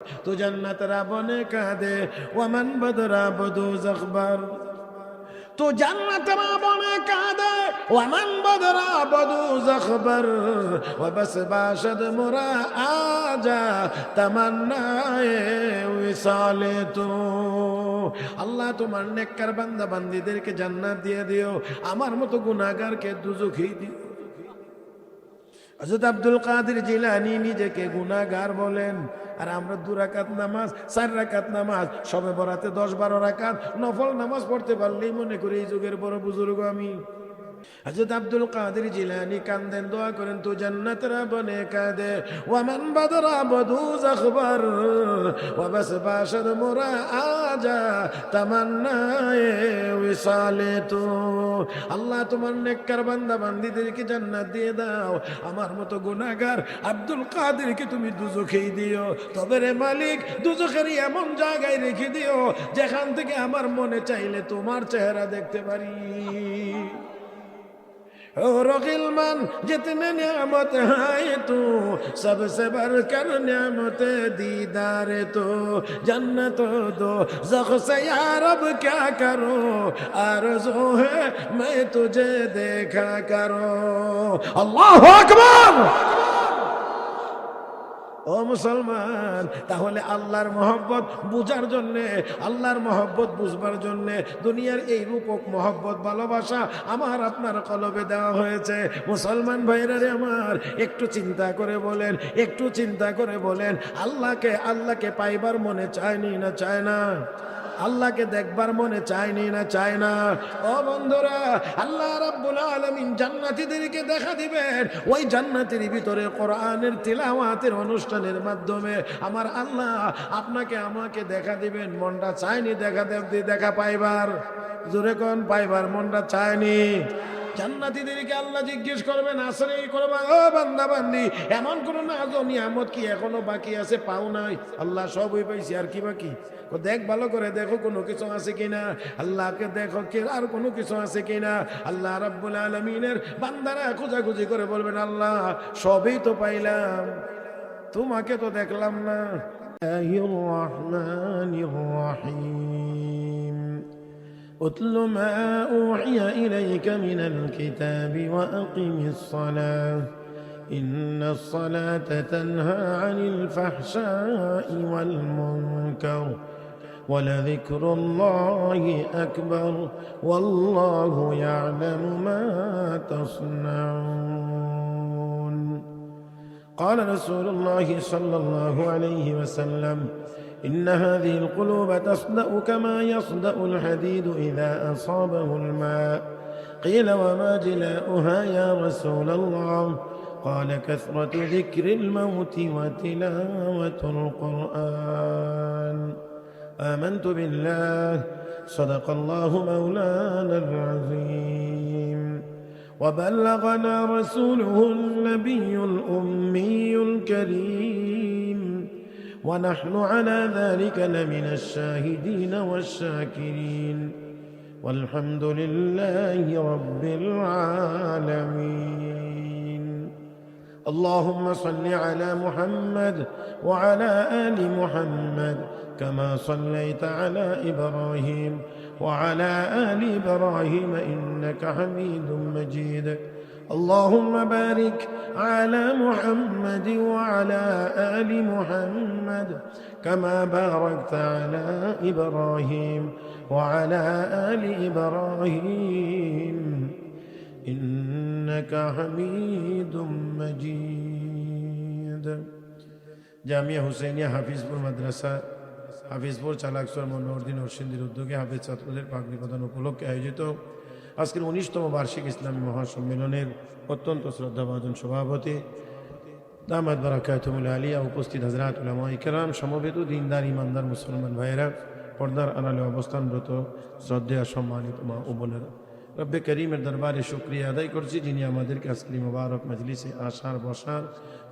তো জান্নাতরা বনে কাঁদে ওয়ামান বদরা বদু জখবর তো জান্নাতরা বনে কাঁদে ওয়ামান বদরা বদু জখবর ওয়া বাস বাশদ মুরা আজা তামান্নায়ে উসালে তো আল্লাহ তোমার নেককার বান্দা বান্দীদেরকে জান্নাত দিয়ে দিও, আমার মতো গুনাহগারকে দুজখে দিও। হযরত আব্দুল কাদের জিলানী নিজেকে গুনাহগার বলেন, আর আমরা 2 রাকাত নামাজ 4 রাকাত নামাজ সবে বরাতে 10-12 রাকাত নফল নামাজ পড়তে পারলেই মনে করি এই যুগের বড় বুজুর্গ আমি। হযরত আব্দুল কাদের জিলানী কান্দেন, দোয়া করেন, তো জান্নাতরা বনে কাঁদে ওয়ামান বাদরা বদু জখবর ওয়া বাস বাশর মুরা আজা তামান্নায়ে উসালে তো আল্লাহ তোমার নেককার বান্দা বান্দীদেরকে জান্নাত দিয়ে দাও, আমার মতো গুনাহগার আব্দুল কাদেরকে তুমি দুজখেই দিও। তবে রে মালিক, দুজখেরই এমন জায়গায় রেখে দিও যেখান থেকে আমার মনে চাইলে তোমার চেহারা দেখতে পারি। और गिलमान जितने नियामत है तू सबसे बढ़कर नियामत दीदार तो जन्नत दो ज़ख से यार अब क्या करो आरज़ू है मैं तुझे देखा करो। अल्लाह अकबर। ও মুসলমান, তাহলে আল্লাহর মহব্বত বুঝার জন্যে, আল্লাহর মহব্বত বুঝবার জন্যে দুনিয়ার এই রূপক মহব্বত ভালোবাসা আমার আপনার কলবে দেওয়া হয়েছে। মুসলমান ভাইরা রে আমার, একটু চিন্তা করে বলেন, একটু চিন্তা করে বলেন, আল্লাহকে পাইবার মনে চায়নি না চায় না? আল্লাহকে দেখবার মনে চায়নি না চায় না? ও বন্ধুরা, আল্লাহ রাব্বুল আলামিন জান্নাতীদেরকে দেখা দিবেন ওই জান্নাতের ভিতরে কোরআনের তিলাওয়াতের অনুষ্ঠানের মাধ্যমে। আমার আল্লাহ আপনাকে আমাকে দেখা দিবেন, মনটা চায়নি দেখা পাইবার? জোরে কোন পাইবার মনটা চায়নি? জান্নাতীদেরকে আল্লাহ জিজ্ঞেস করবেন, আসরে করবা, ও বান্দা বান্দি, এমন কোন নাজ ও নিয়ামত কি এখনো বাকি আছে পাও নাই? আল্লাহ সবই পাইছি, আর কি বাকি? দেখ, ভালো করে দেখো কোনো কিছু আছে কিনা। আল্লাহকে দেখো কে আর কোনো কিছু আছে কিনা। আল্লাহ রাব্বুল আলামিনের বান্দারা খোঁজাখুঁজি করে বলবেন, আল্লাহ সবই তো পাইলাম, তোমাকে তো দেখলাম না। আল্লাহুর রহমানির রহিম أتل ما أوحي إليك من الكتاب وأقم الصلاة إن الصلاة تنهى عن الفحشاء والمنكر ولذكر الله أكبر والله يعلم ما تصنعون. قال رسول الله صلى الله عليه وسلم إن هذه القلوب تصدأ كما يصدأ الحديد إذا أصابه الماء. قيل وما جلاؤها يا رسول الله؟ قال كثرة ذكر الموت وتلاوة القرآن. آمنت بالله صدق الله مولانا العظيم وبلغنا رسوله النبي الأمي الكريم ونحن على ذلك لمن الشاهدين والشاكرين والحمد لله رب العالمين. اللهم صل على محمد وعلى آل محمد كما صليت على إبراهيم وعلى آل إبراهيم إنك حميد مجيد. اللهم بارك على محمد وعلى آل محمد كما باركت على إبراهيم وعلى آل إبراهيم إنك حميد مجيد. জামিয়া হুসেনিয়া হাফিজপুর মাদ্রাসা, হাফিজপুর চালাকসর মনোহরদিন অর্শিন্দির উদ্যোগে হাফিজ ছাত্রদের পাগড়ি প্রদান উপলক্ষে আয়োজিত আজকের 19তম বার্ষিক ইসলামী মহাসম্মেলনের অত্যন্ত শ্রদ্ধাভাজন সভাপতি দামাত বারাকাতুহুল আলিয়া, উপস্থিত হযরত উলামায়ে কেরাম, সমবেত দিনদার ইমানদার মুসলমান ভাইয়েরা, পর্দার আড়ালে অবস্থানরত শ্রদ্ধেয় সম্মানিত মা ও বোনেরা, রব্বে করিমের দরবারে শুকরিয়া আদায় করছি যিনি আমাদেরকে আজকের মুবারক মজলিসে আসার বসার,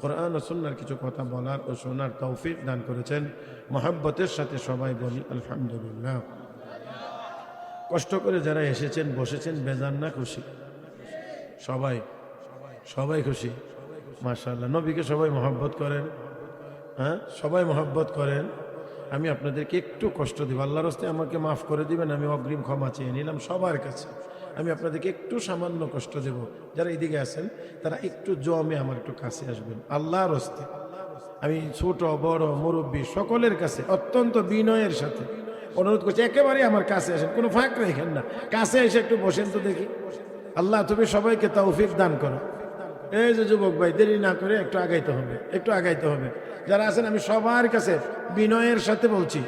কোরআন ও সুন্নাহর কিছু কথা বলার ও শোনার তৌফিক দান করেছেন। মহব্বতের সাথে সবাই বলি আলহামদুলিল্লাহ। কষ্ট করে যারা এসেছেন বসেছেন, বেজান না খুশি? সবাই খুশি মাশাআল্লাহ। নবীকে সবাই মহব্বত করেন, হ্যাঁ, সবাই মহব্বত করেন। আমি আপনাদেরকে একটু কষ্ট দিব, আল্লাহর রাস্তায় আমাকে মাফ করে দিবেন, আমি অগ্রিম ক্ষমা চেয়ে নিলাম সবার কাছে। আমি আপনাদেরকে একটু সামান্য কষ্ট দেব। যারা এদিকে আছেন তারা একটু জমে আমার একটু কাছে আসবেন আল্লাহর রাস্তায়। আমি ছোট বড় মুরব্বী সকলের কাছে অত্যন্ত বিনয়ের সাথে অনুরোধ করছি, একেবারে আমার কাছে আসেন, কোনো ফাঁক রেখেন না, কাছে এসে একটু বসেন তো দেখি। আল্লাহ তুমি সবাইকে তৌফিক দান করো। এই যে যুবক ভাই, দেরি না করে একটু আগাইতে হবে, একটু আগাইতে হবে। যারা আছেন আমি সবার কাছে বিনয়ের সাথে বলছি,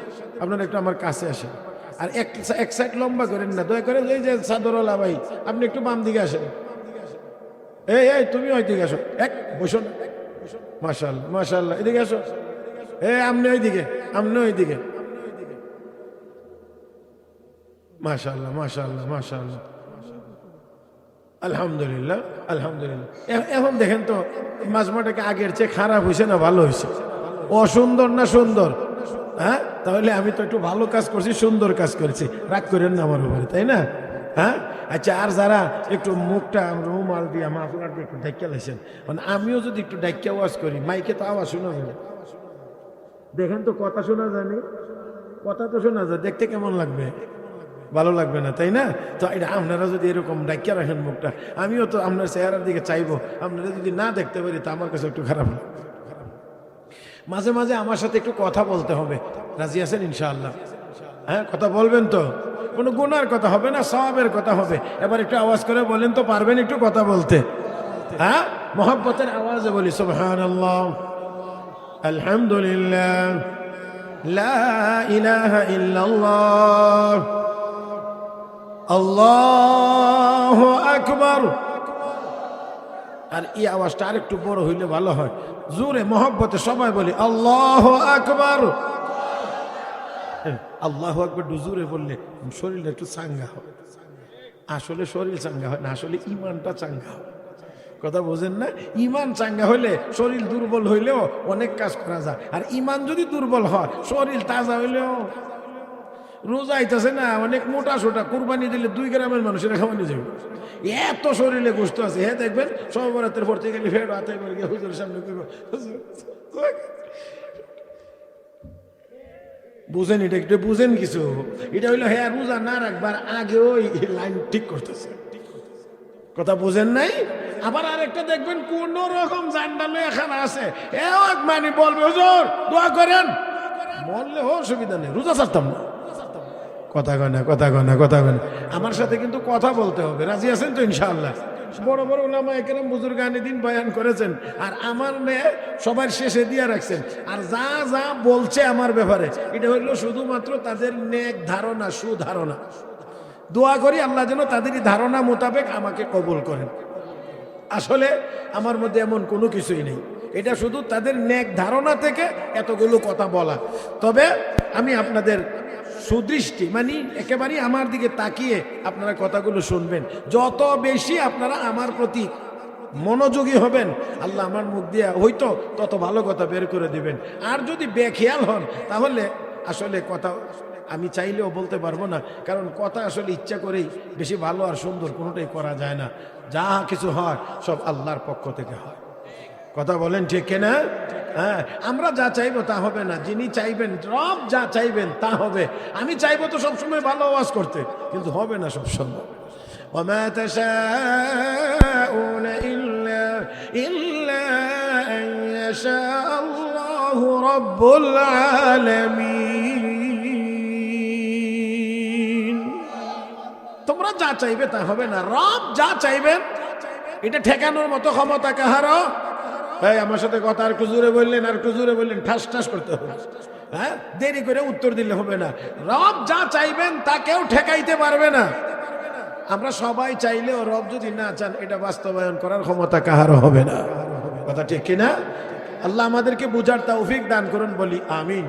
আপনারা একটু আমার কাছে আসেন। আর এক সাইড লম্বা করেন না দয়া করে। এই যে চাদরওয়ালা ভাই, আপনি একটু বাম দিকে আসেন। এই এই তুমি ওই দিকে আসো, এক বসুন। মাশাআল্লাহ মাশাআল্লাহ, এদিকে আসো। আপনি ওইদিকে, আপনি ওইদিকে। মাশাআল্লাহ মাশাআল্লাহ মাশাআল্লাহ, আলহামদুলিল্লাহ আলহামদুলিল্লাহ। এখন দেখেন তো মাজমাটাকে আগের চেয়ে খারাপ হয়েছে না ভালো হয়েছে? অসুন্দর না সুন্দর? হ্যাঁ, তাহলে আমি তো একটু ভালো কাজ করছি, সুন্দর কাজ করেছি, রাগ করেন না আমার উপরে, তাই না? হ্যাঁ, আচ্ছা, আর যারা একটু মুখটা রুমাল দিয়ে মাফলার দিয়ে একটু ডাইকা লাইছেন, মানে আমিও যদি একটু ডাইকা ওয়াজ করি, মাইকে তো আওয়াজ শোনা যাবে। দেখেন তো কথা শোনা যায়নি? কথা তো শোনা যায়, দেখতে কেমন লাগবে? ভালো লাগবে না, তাই না? তো এটা আপনারা যদি এরকম ডাইকা রাখেন মুখটা, আমিও তো আপনার চেহারার দিকে চাইবো। আপনারা যদি না দেখতে পারি তা আমার কাছে একটু খারাপ লাগে। মাঝে মাঝে আমার সাথে একটু কথা বলতে হবে, রাজি আছেন ইনশাআল্লাহ? হ্যাঁ, কথা বলবেন তো? কোনো গুনার কথা হবে না, সওয়াবের কথা হবে। এবার একটু আওয়াজ করে বলেন তো, পারবেন একটু কথা বলতে? হ্যাঁ, মহব্বতের আওয়াজে বলি সুবহানাল্লাহ, আলহামদুলিল্লাহ, লা ইলাহা ইল্লাল্লাহ, আল্লাহু আকবার। আর এই আওয়াজটা আরেকটু বড় হইলে ভালো হয়, জোরে মহব্বতে সবাই বলি আল্লাহু আকবার। আল্লাহু আকবার জোরে বললে শরীরটা একটু চাঙ্গা হয়। আসলে শরীর চাঙ্গা হয় না, আসলে ইমানটা চাঙ্গা হয়। কথা বোঝেন না? ইমান চাঙ্গা হইলে শরীর দুর্বল হইলেও অনেক কাজ করা যায়। আর ইমান যদি দুর্বল হয়, শরীর তাজা হইলেও, রোজা আইতেছে না, অনেক মোটা সোটা, কুরবানি দিলে 2 গ্রামের মানুষের খাওয়ানি যাবে, এত শরীরে গোস্ত আছে। হ্যাঁ, দেখবেন সবরাতের পড়তে গেলে ফের হাতে গিয়ে হুজুরের সামনে বুঝেন, এটা একটু বুঝেন কিছু। এটা হইলো হ্যাঁ, রোজা না রাখবার আগেও লাইন ঠিক করতেছে। কথা বুঝেন নাই? আবার আরেকটা দেখবেন কোন রকম জান্ডালে এখানে আছে, মানে বলবে হুজুর দোয়া করেন, বললে অসুবিধা নেই, রোজা ছাড়তাম না। কথা কয় না, কথা কয় না, কথা কয় না। আমার সাথে কিন্তু কথা বলতে হবে, রাজি আছেন তো ইনশাআল্লাহ? বড় বড় উলামায়ে কেরাম বুজুর্গানে দিন বয়ান করেছেন, আর আমার মেয়ে সবার শেষে দিয়ে রাখছেন। আর যা যা বলছে আমার ব্যাপারে, এটা হইলো শুধুমাত্র তাদের নেক ধারণা, সুধারণা। দোয়া করি আল্লাহ যেন তাদেরই ধারণা মোতাবেক আমাকে কবুল করেন। আসলে আমার মধ্যে এমন কোনো কিছুই নেই, এটা শুধু তাদের নেক ধারণা থেকে এতগুলো কথা বলা। তবে আমি আপনাদের সুদৃষ্টি, মানে একেবারেই আমার দিকে তাকিয়ে আপনারা কথাগুলো শুনবেন। যত বেশি আপনারা আমার প্রতি মনোযোগী হবেন, আল্লাহ আমার মুখ দিয়ে হয়তো তত ভালো কথা বের করে দিবেন। আর যদি বেখেয়াল হন, তাহলে আসলে কথা আমি চাইলেও বলতে পারবো না, কারণ কথা আসলে ইচ্ছা করেই বেশি ভালো আর সুন্দর কোনোটাই করা যায় না। যা কিছু হয় সব আল্লাহর পক্ষ থেকে হয়। কথা বলেন ঠিক কিনা? হ্যাঁ, আমরা যা চাইবো তা হবে না, যিনি চাইবেন, রব যা চাইবেন তা হবে। আমি চাইবো তো সবসময় ভালো আওয়াজ করতে, কিন্তু হবে না সবসময়। ওমা তাশাউনা ইল্লা আন ইয়াশা আল্লাহু রাব্বুল আলামিন। তোমরা যা চাইবে তা হবে না, রব যা চাইবেন। এটা ঠেকানোর মতো ক্ষমতা কাহারও? ভাই আমার সাথে কথা আর একটু জোরে বললেন, আর একটু জোরে বললেন, ঠাস ঠাস করতে হবে। হ্যাঁ, দেরি করে উত্তর দিলে হবে না। রব যা চাইবেন তা কেউ ঠেকাইতে পারবে না। আমরা সবাই চাইলেও রব যদি না চান, এটা বাস্তবায়ন করার ক্ষমতা কাহারও হবে না। কথা ঠিক কিনা? আল্লাহ আমাদেরকে বুঝার তৌফিক দান করুন, বলি আমিন।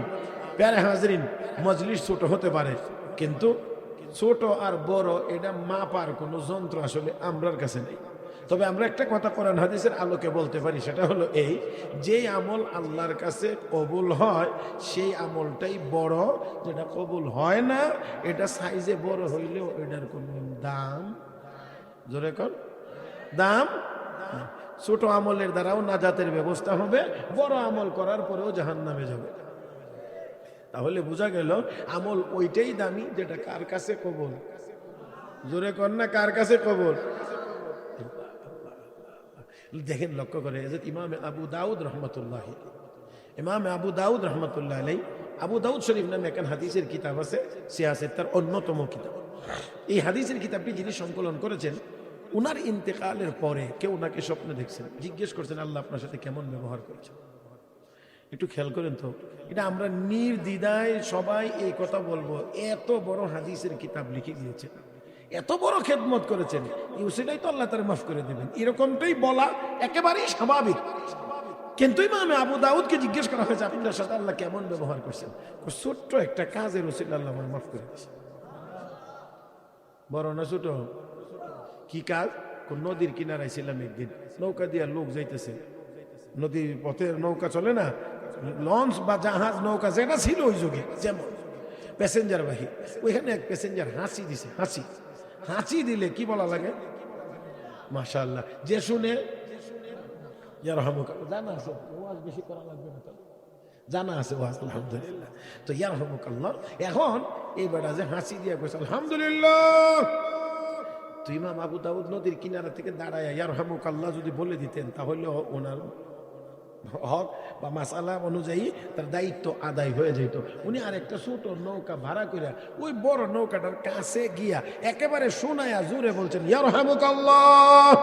প্যারে হাজরিন, মজলিস ছোট হতে পারে, কিন্তু ছোট আর বড় এটা মাপার কোনো যন্ত্র আসলে আমরার কাছে নেই। তবে আমরা একটা কথা কোরআন হাদিসের আলোকে বলতে পারি, সেটা হলো এই, যেই আমল আল্লাহর কাছে কবুল হয় সেই আমলটাই বড়। যেটা কবুল হয় না, এটা সাইজে বড় হইলেও এটার কোনো দাম, জোরে কর, দাম। ছোট আমলের দ্বারাও নাজাতের ব্যবস্থা হবে, বড় আমল করার পরেও জাহান্নামে যাবে। তাহলে বোঝা গেল আমল ওইটাই দামি যেটা কার কাছে কবুল। জোরে কর না, কার কাছে কবুল। দেখেন, লক্ষ্য করে ইমাম আবু দাউদ রহমতুল্লাহ, ইমাম আবু দাউদ রহমতুল্লাহ আলাই, আবু দাউদ শরীফ নামে একখান হাদিসের কিতাব আছে, সিয়াসেত তার অন্যতম কিতাব। এই হাদিসের কিতাবটি যিনি সংকলন করেছেন, উনার ইন্তেকালের পরে কেউ ওনাকে স্বপ্নে দেখছেন, জিজ্ঞেস করছেন আল্লাহ আপনার সাথে কেমন ব্যবহার করেছেন। একটু খেয়াল করেন তো, এটা আমরা নির্দ্বিধায় সবাই এই কথা বলবো। এত বড় হাদিসের কিতাব লিখে দিয়েছেন, এত বড় খেদমত করেছেন, সেটাই তো আল্লাহ তার মাফ করে দেবেন, এরকমটাই বলা একেবারেই স্বাভাবিক। কিন্তু ইমাম আবু দাউদকে জিজ্ঞেস করা হয়েছে আপনার সাথে আল্লাহ কেমন ব্যবহার করছেন। ছোট্ট একটা কাজের ওসিলা আল্লাহ আমার মাফ করে দিয়েছে। বড় না ছোট? কি কাজ? নদীর কিনারায় ছিলাম একদিন, নৌকা দিয়া লোক যাইতেছে, নদীর পথে নৌকা চলে না, লঞ্চ বা জাহাজ নৌকা যেটা ছিল ওই যুগে, যেমন প্যাসেঞ্জার বাহী, ওইখানে এক প্যাসেঞ্জার হাসি দিছে। হাসি দিলে কি বলা লাগে? মাশাআল্লাহ। যে শুনে জানা আছে, ওয়াজ বেশি করা লাগবে না, জানা আছে ওয়াজ, আলহামদুলিল্লাহ। তো ইয়ারহামুকাল্লাহ, এখন এই বেটা যে হাসি দিয়া কইছে আলহামদুলিল্লাহ, তো ইমাম আবু দাউদ নদীর কিনারা থেকে দাঁড়ায় ইয়ারহামুকাল্লাহ যদি বলে দিতেন, তাহলে ওনার হক বা মাসালা অনুযায়ী তার দায়িত্ব আদায় হয়ে যেত। উনি আরেকটা ছোট নৌকা ভাড়া করে ওই বড় নৌকাটার কাছে গিয়া একেবারে শোনায়া জোরে বলছেন ইয়ারহামুকাল্লাহ।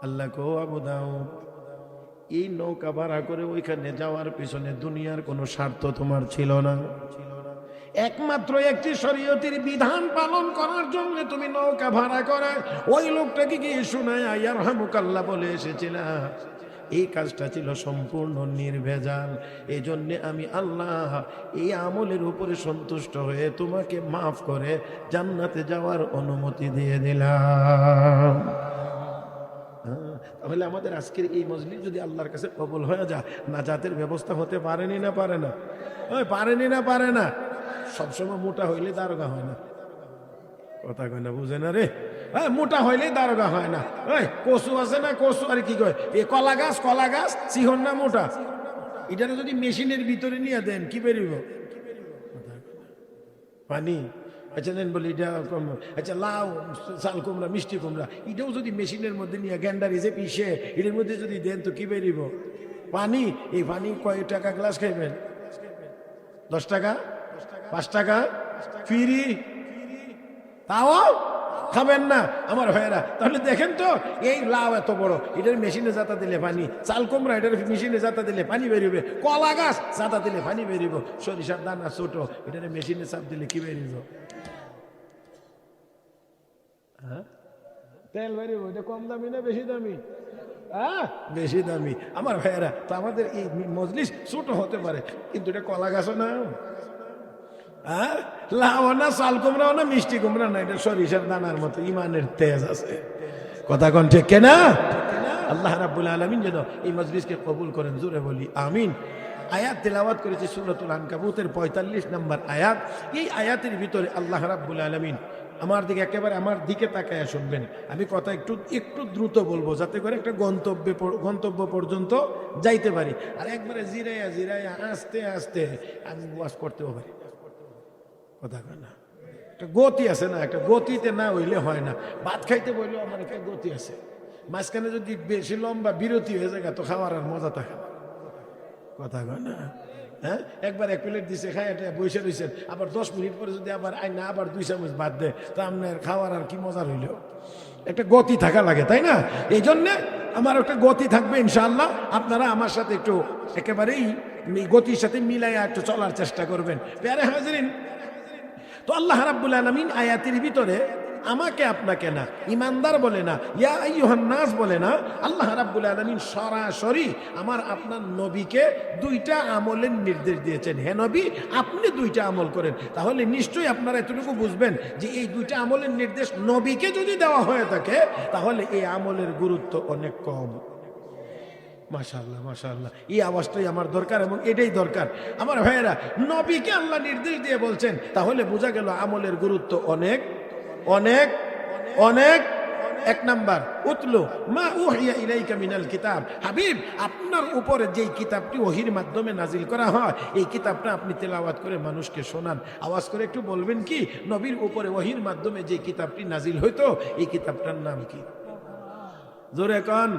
আল্লাহ কো আবু দাউদ, এই নৌকা ভাড়া করে ওইখানে যাওয়ার পিছনে দুনিয়ার কোনো স্বার্থ তোমার ছিল না, একমাত্র একটি শরীয়তের বিধান পালন করার জন্য তুমি নৌকা ভাড়া করে ওই লোকটাকে গিয়ে শোনায় ইয়ারহামুকাল্লাহ বলে এসেছিলা। এই কাজটা ছিল সম্পূর্ণ নির্ভেজাল। এই জন্যে আমি আল্লাহ এই আমলের উপরে সন্তুষ্ট হয়ে তোমাকে মাফ করে জান্নাতে যাওয়ার অনুমতি দিয়ে দিলাম। তাহলে আমাদের আজকের এই মজলিস যদি আল্লাহর কাছে কবুল হয়ে যায়, নাজাতের ব্যবস্থা হতে পারেনি না পারে না? পারেনি না পারে না? সবসময় মোটা হইলে দারোগা হয় না, কথা কয় না, বুঝে না রে? হ্যাঁ, মোটা হইলে দারোগা হয় না। কচু আছে না, কচু আর কি কয়, এ কলা গাছ চিহন না মোটা, এটা যদি মেশিনের ভিতরে নিয়ে দেন কি বেরিব? পানি। আচ্ছা নেন বলি এটা, আচ্ছা লাউ, চাল কুমড়া, মিষ্টি কুমড়া, এটাও যদি মেশিনের মধ্যে নিয়ে গ্যান্ডারি যে পিষে এটার মধ্যে যদি দেন তো কি বেরিব? পানি। এই পানি কয় টাকা গ্লাস খাইবেন? 10 টাকা, 5 টাকা ফ্রি, তাও খাবেন না আমার ভাইয়েরা। তাহলে দেখেন তো, এই লাউ এত বড়, এটার মেশিনে জাতা দিলে পানি, চাল কুমড়া এটার মেশিনে জাতা দিলে পানি বেরিবে, কলা গাছ জাতা দিলে পানি বেরিব, সরিষার দানা ছোট, এটার মেশিনে চাপ দিলে কি বেরিব? হ্যাঁ, তেল বেরিব। এটা কম দামি না বেশি দামি? বেশি দামি। আমার ভাইয়েরা, তো আমাদের এই মজলিস ছোট হতে পারে, কিন্তু এটা কলা গাছও না, লাউ না, চাল কুমড়াও না, মিষ্টি কুমড়া না, এটা সরিষার দানার মতো ইমানের তেজ আছে। কথা কোন ঠিক না? আল্লাহ রাব্বুল আলামিন যেন এই মজলিসকে কবুল করেন, জোরে বলি আমিন। আয়াত তেলাওয়াত করেছে সূরাতুল আনকাবুতের 45 নম্বর আয়াত। এই আয়াতের ভিতরে আল্লাহ রাব্বুল আলামিন, আমার দিকে একেবারে আমার দিকে তাকায়া শুনবেন, আমি কথা একটু দ্রুত বলবো যাতে করে একটা গন্তব্য পর্যন্ত যাইতে পারি, আর একবারে জিরাইয়া আস্তে আস্তে আমি ওয়াজ করতেও পারি। কথা কয় না? একটা গতি আছে না, একটা গতিতে না হইলে হয় না। ভাত খাইতে বললেও আমার একটা গতি আছে, মাঝখানে যদি বেশি লম্বা বিরতি হয়ে যায় তো খাওয়ার আর মজা থাকে না। কথা কয় না? হ্যাঁ, একবার 1 প্লেট দিছে, খাই এটা বসে রয়েছেন, আবার 10 মিনিট পরে যদি আবার আইনা আবার 2 চামচ ভাত দেয়, তা আপনার খাওয়ার আর কি মজা রইল? একটা গতি থাকা লাগে, তাই না? এই জন্যে আমার একটা গতি থাকবে ইনশাআল্লাহ। আপনারা আমার সাথে একটু একেবারেই গতির সাথে মিলাইয়া একটু চলার চেষ্টা করবেন। প্যারে হাজরিন, তো আল্লাহ রাব্বুল আলামিন আয়াতের ভিতরে আমাকে আপনাকে না, ইমানদার বলে না, ইয়া আইয়ুহান নাস বলে না, আল্লাহ রাব্বুল আলামিন সরাসরি আমার আপনার নবীকে 2টা আমলের নির্দেশ দিয়েছেন। হে নবী, আপনি 2টা আমল করেন। তাহলে নিশ্চয়ই আপনারা এতটুকু বুঝবেন যে এই 2টা আমলের নির্দেশ নবীকে যদি দেওয়া হয়ে থাকে, তাহলে এই আমলের গুরুত্ব অনেক কম। মাশাআল্লাহ, মাশাআল্লাহ, এই আওয়াজটাই আমার দরকার এবং এটাই দরকার। আমার ভাইয়েরা, নবীকে আল্লাহ নির্দেশ দিয়ে বলছেন, তাহলে বোঝা গেল আমলের গুরুত্ব অনেক অনেক অনেক এক নাম্বার উতলু মা উহিয়া ইলাইকা মিনাল কিতাব, হাবিব আপনার উপরে যেই কিতাবটি ওহির মাধ্যমে নাজিল করা হয় এই কিতাবটা আপনি তেলাওয়াত করে মানুষকে শোনান। আওয়াজ করে একটু বলবেন কি নবীর উপরে ওহির মাধ্যমে যে কিতাবটি নাজিল হইতো এই কিতাবটার নাম কি? জোরে কান।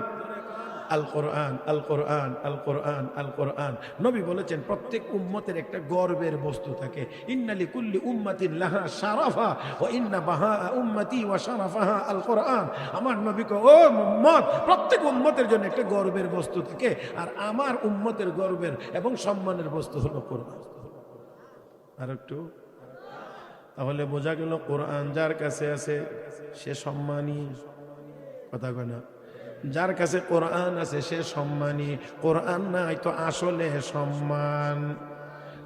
আল কোরআন, আল কোরআন, আল কোরআন, আল কোরআন। নবী বলেছেন প্রত্যেক উম্মতের একটা গর্বের বস্তু থাকে। ইন্নালি কুল্লি উম্মাতিন লাহা শারাফা ওয়া ইন্না বাহা উম্মতি ওয়া শারাফাহা আল কোরআন। আমার নবী কো ও উম্মত, প্রত্যেক উম্মতের জন্য একটা গর্বের বস্তু থাকে, আর আমার উম্মতের গর্বের এবং সম্মানের বস্তু হলো কোরআন। আর একটু তাহলে বোঝা গেল কোরআন যার কাছে আছে সে সম্মানী। কথা কয় না? যার কাছে কোরআন আছে সে সম্মানী, কোরআন নাই তো আসলে সম্মান।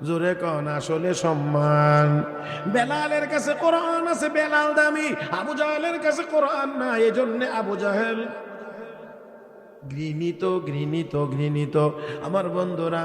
জোরে কন আসলে সম্মান। বেলালের কাছে কোরআন আছে, বেলাল দামি। আবু জাহেলের কাছে কোরআন নাই, এজন্য আবু জাহেল ঘৃণিত, ঘৃণিত, ঘৃণিত। আমার বন্ধুরা,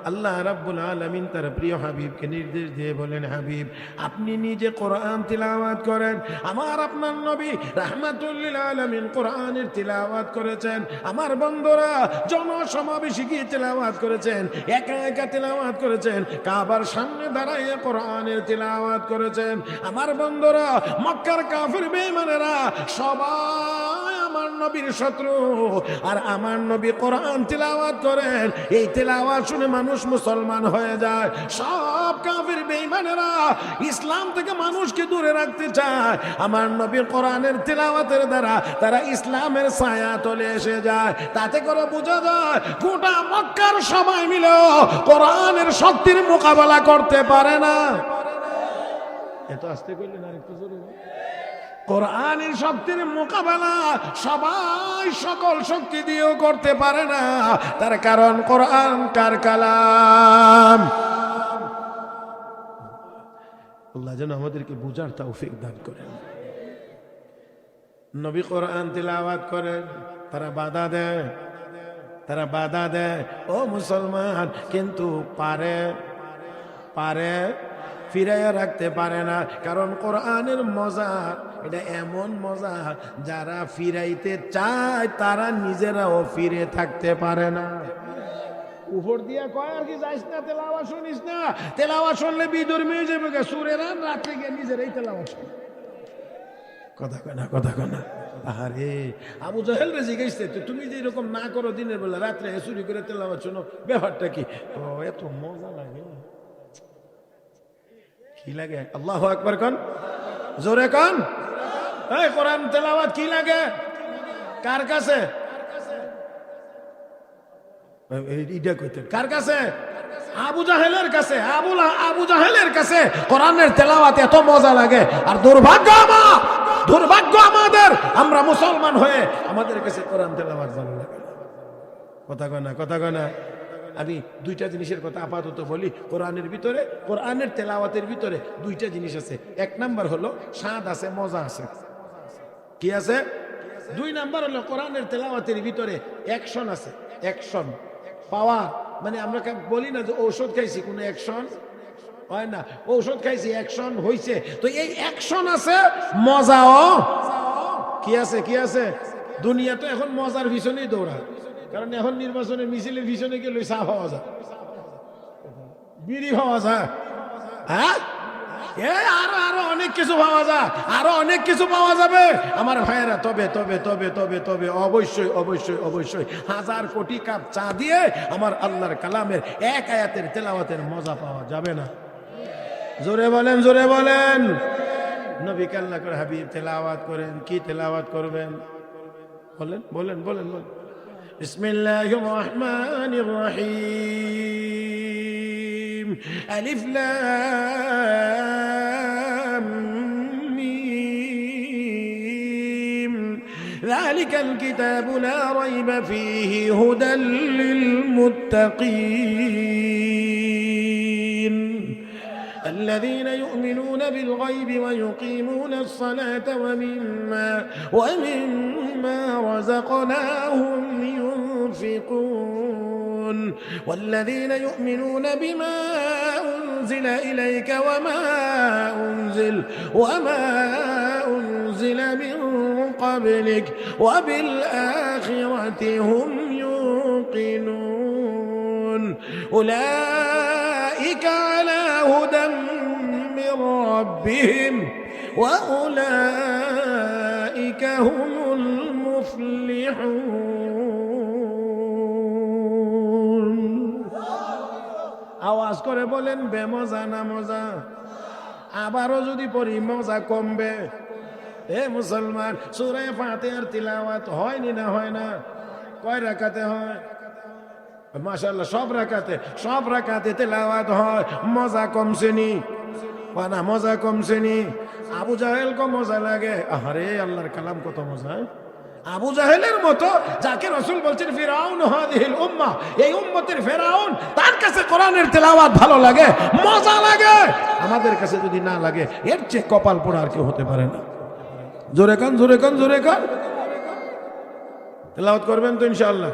আল্লাহ রাব্বুল আলামিন তার প্রিয় হাবিবকে নির্দেশ দিয়ে বলেন, হাবিব আপনি নিজে কোরআন তিলাওয়াত করেন। আমার আপনার নবী রাহমাতুল লিল আলামিন কোরআনের তিলাওয়াত করেছেন। আমার বন্ধুরা জনসমাবেশে গিয়ে তিলাওয়াত করেছেন, একা একা তিলাওয়াত করেছেন, কাবার সামনে দাঁড়াইয়ে কোরআনের তিলাওয়াত করেছেন। আমার বন্ধুরা মক্কার কাফির বেঈমানেরা সবাই আমার নবীর শত্রু, আর আমার নবী কোরআন তিলাওয়াত করেন, এই তিলাওয়াত শুনে মানুষ মুসলমান হয়ে যায়। সব কাফির বেঈমানেরা ইসলাম থেকে মানুষকে দূরে রাখতে চায়, আমার নবীর কোরআনের তিলাওয়াতের দ্বারা তারা ইসলামের ছায়া তলে এসে যায়। তাতে করে বোঝা যায় গোটা মক্কার সবাই মিলেও কোরআনের শক্তির মোকাবেলা করতে পারে না। এত আস্তে কইলেন আর একটু জোরে। কোরআনের শক্তির মোকাবেলা সবাই সকল শক্তি দিয়েও করতে পারে না, তার কারণ কোরআন কার কালাম। আল্লাহ যেন আমাদেরকে বুঝার তৌফিক দান করেন। নবী কোরআন তিলাওয়াত করেন, তারা বাধা দেয়, তারা বাধা দেয়। ও মুসলমান, কিন্তু পারে ফিরাইয়া রাখতে পারে না, কারণ কোরআনের মজা এটা এমন মজা যারা ফিরাইতে চায় তারা নিজেরাও ফিরে থাকতে পারে না। উপর দিয়া কয় আর কি যাইস না, তেলাওয়াত শুনিস না, তেলাওয়াত শুনলে বিধর্মী হয়ে যাবে, সুরেরা রাত্রে গিয়ে নিজেরাই তেলাওয়াত শুনে। কথা কয় না, কথা কয় না। আরে আবু জাহেল রে জিজ্ঞাসা, তুমি যে এরকম না করো দিনের বেলা রাত্রে চুরি করে তেলাওয়াত শোনো, ব্যাপারটা কি? ও এত মজা লাগে। কি লাগে? আল্লাহু আকবার কোন, জোরে কোন। এই কোরআন তেলাওয়াত কি লাগে? কার কাছে? এইটা কইতে কার কাছে? আবু জাহেলের কাছে। আবু জাহেলের কাছে কোরআনের তেলাওয়াত এত মজা লাগে। আর দুর্ভাগ্য আমাদের, আমরা মুসলমান হয়ে আমাদের কাছে কোরআন তেলাওয়াত ভালো লাগে। কথা কয় না, কথা কয় না। আমি দুইটা জিনিসের কথা আপাতত বলি। কোরআনের ভিতরে, কোরআনের তেলাওয়াতের ভিতরে দুইটা জিনিস আছে। এক নাম্বার হলো স্বাদ আছে, মজা আছে। কি আছে? দুই নাম্বার হলো কোরআনের তেলাওয়াতের ভিতরে অ্যাকশন আছে, অ্যাকশন পাওয়ার। মানে আমরা বলি না যে ঔষধ খাইছি, কোনো অ্যাকশন হয় না। ঔষধ খাইছি, অ্যাকশন হইছে। তো এই অ্যাকশন আছে, মজাও কি আছে? কি আছে? দুনিয়া তো এখন মজার পিছনেই দৌড়ায়, কারণ এখন নির্বাচনের মিছিলের পিছনে গেলে চা পাওয়া যায়, বিড়ি পাওয়া যায়, হ্যাঁ আরো অনেক কিছু পাওয়া যায়, আরো অনেক কিছু পাওয়া যাবে আমার ভাইয়েরা। তবে তবে তবে তবে তবে অবশ্যই অবশ্যই অবশ্যই 1000 কোটি কাপ চা দিয়ে আমার আল্লাহর কালামের এক আয়াতের তেলাওয়াতের মজা পাওয়া যাবে না। জোরে বলেন, জোরে বলেন। নবী আল্লাহ করে হাবিব তেলাওয়াত করেন। কি তেলাওয়াত করবেন? বলেন বলেন বলেন বলেন। বিসমিল্লাহির রহমানির রহিম। আলিফ লাম মিম। যালিকাল কিতাবু লা রাইবা ফীহি হুদাল লিল মুত্তাকিন الذين يؤمنون بالغيب ويقيمون الصلاة ومما رزقناهم ينفقون والذين يؤمنون بما أنزل إليك وما أنزل من قبلك وبالآخرة هم يوقنون أولئك على هدى من ربهم وأولئك هم المفلحون আওয়াজ করে বলেন বেমজা না মজা আবারও যদি পড়ি মজা কমবে এ মুসলমান সূরা ফাতিহার তিলাওয়াত হয়নি না হয় না কয় রাকাতে হয় মাশাআল্লাহ সব রাকাতে তিলাওয়াত হয় মজা কমছে নি না মজা কমছে নি আবু জাহেল কো মজা লাগে আরে আল্লাহর কালাম কত মজা আবু জাহেলের মতো যাকে রাসূল বলছেন ফিরাউন হাদিহিল উম্মাহ এই উম্মতের ফিরাউন তার কাছে কোরআনের তেলাওয়াত ভালো লাগে মজা লাগে আমাদের কাছে যদি না লাগে এর চেয়ে কপাল পোড়া আর কেউ হতে পারে না জোরে কান তেলাওয়াত করবেন তো ইনশাআল্লাহ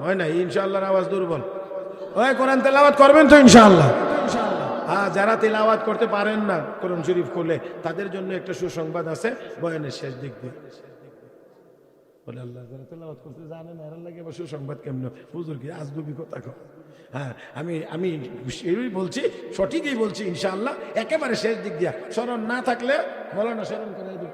হয় না ইনশাআল্লাহর আওয়াজ দুর্বল ওই কোরআন তেলাওয়াত করবেন তো ইনশাআল্লাহ যারা তেলাওয়াত করতে পারেন না কোরআন শরীফ খুলে তাদের জন্য একটা সুসংবাদ আছে বয়ানের শেষ দিক দিয়ে বলে আল্লাহ যারা তেলাওয়াত করতে জানে না এর লাগে আবার সুসংবাদ কেমন হুজুর কি আজগুবি কথা কও আমি বলছি সঠিকই বলছি ইনশাআল্লাহ একেবারে শেষ দিক দিয়া স্মরণ না থাকলে বলো না স্মরণ করে দিই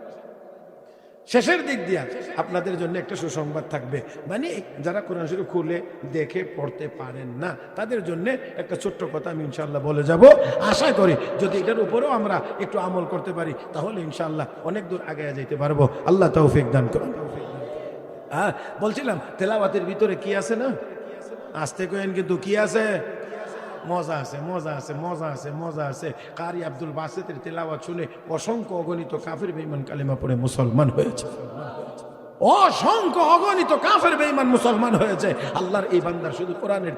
শেষের দিক দিয়া আপনাদের জন্য একটা সুসংবাদ থাকবে মানে যারা কোরআন শরীফ খুলে দেখে পড়তে পারেন না তাদের জন্য একটা ছোট্ট কথা আমি ইনশাআল্লাহ বলে যাব আশা করি যদি এটার উপরেও আমরা একটু আমল করতে পারি তাহলে ইনশাআল্লাহ অনেক দূর আগে যেতে পারবো আল্লাহ তৌফিক দান করুন বলছিলাম তেলাওয়াতের ভিতরে কি আছে না আস্তে কইেন কিন্তু কি আছে মজা আছে কারি আব্দুল বাসিতের তেলাওয়াত শুনে অসংখ্য অগণিত কাফির বেঈমান কালেমা পড়ে মুসলমান হয়েছে অসংখ্য অগণিত কাফের বেঈমান মুসলমান হয়েছে আল্লাহর এই বান্দার শুধু কোরআনের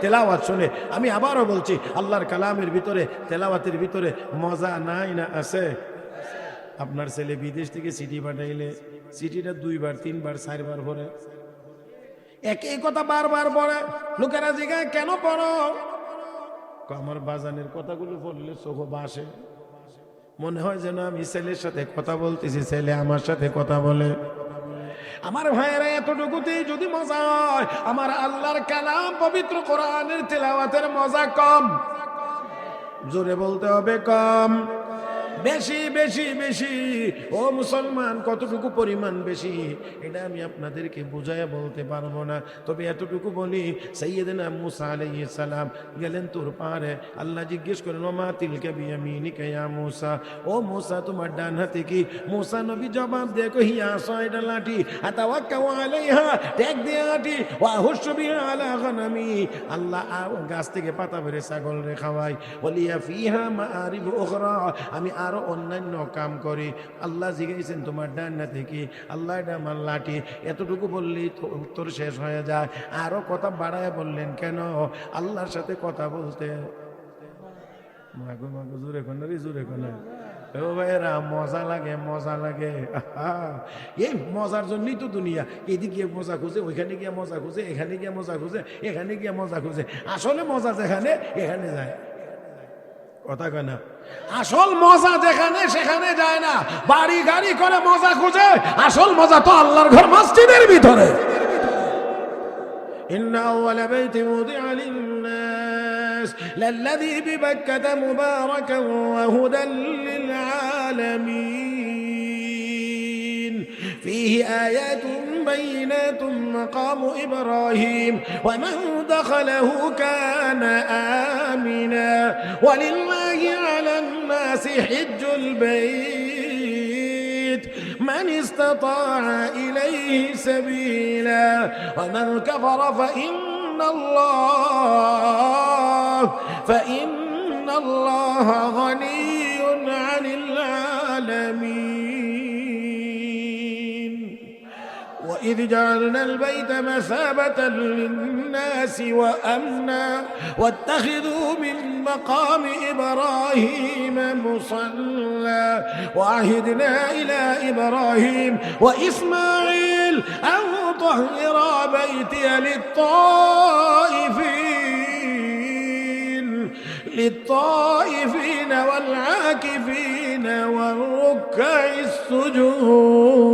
তেলাওয়াত শুনে আমি আবারও বলছি আল্লাহর কালামের ভিতরে তেলাওয়াতের ভিতরে মজা নাই না আছে আপনার ছেলে বিদেশ থেকে চিঠি পাঠাইলে চিঠিটা 2 বার 3 বার 4 বার পড়ে একই কথা বারবার পড়ে লোকেরা জিজ্ঞাসা কেন পড়ো আমার বাজানের কথাগুলো পড়লে চোখ বাসে মনে হয় যেন আমি ছেলের সাথে কথা বলতেছি ছেলে আমার সাথে কথা বলে আমার ভাইয়েরা এতটুকুতেই যদি মজা হয় আমার আল্লাহর কালাম পবিত্র কোরআনের তেলাওয়াতের মজা কম জোরে বলতে হবে কম বেশি ও মুসলমান কতটুকু পরিমাণ বেশি এটা আমি আপনাদেরকে বুঝাইয়া বলতে পারবো না তবে এতটুকু বলি সাইয়েদনা মুসা আলাইহিস সালাম গেলেন তুর পাহাড়ে আল্লাহ জিজ্ঞেস করেন ওমা তিলকা বিয়ামিনিকা ইয়া মুসা ও মুসা তোমার ডান হাতে কি মুসা নবী জবাব দেয় হিয়া সাইডা লাঠি আতাওয়াক্কাউ আলাইহা টেক দিয়ে লাঠি ওয়া হুশু বিহা আলা গনামি আল্লাহ গাছ থেকে পাতা বেরে ছাগল রে খাওয়াই ওয়ালিয়া ফিহা মাআরিব উখরা আমি আরো অন্যান্য কাম করি আল্লাহ জিজ্ঞেসেন তোমার ডান হাতে কি আল্লাহ এটা আমার লাঠি এতটুকু বললেই তো উত্তর শেষ হয়ে যায় আরো কথা বাড়ায় বললেন কেন আল্লাহর সাথে কথা বলতে মাগো জোরে কোন ও ভাইরা মজা লাগে এই মজার জন্যই তো দুনিয়া এদিকে মজা খুঁজে ওইখানে গিয়ে মজা খুঁজে এখানে গিয়ে মজা খুঁজে এখানে গিয়ে মজা খুঁজে আসলে মজা যেখানে এখানে যায় কথা কয় না আসল মজা যেখানে সেখানে যায় না বাড়ি গাড়ি করে মজা খুঁজে আসল মজা তো আল্লাহর ঘর মসজিদের ভিতরে ইন্না আউয়ালা বাইতি মুদিআ লিন-নাস লাল্লাযী বিবাক্কাতা মুবারাকান ওয়া হুদাল লিল আলামিন ফীহি আয়াতুন বাইনাতুন মাকামু ইব্রাহিম ওয়া মান দাখালাহু কানা آمنا ولله على الناس حج البيت من استطاع إليه سبيلا ومن كفر فإن الله غني عن العالمين وإذ جعلنا البيت مثابة للناس وأمنا واتخذوا من مقام إبراهيم مصلى وعهدنا إلى إبراهيم وإسماعيل أن طهر للطائفين والعاكفين والركع السجود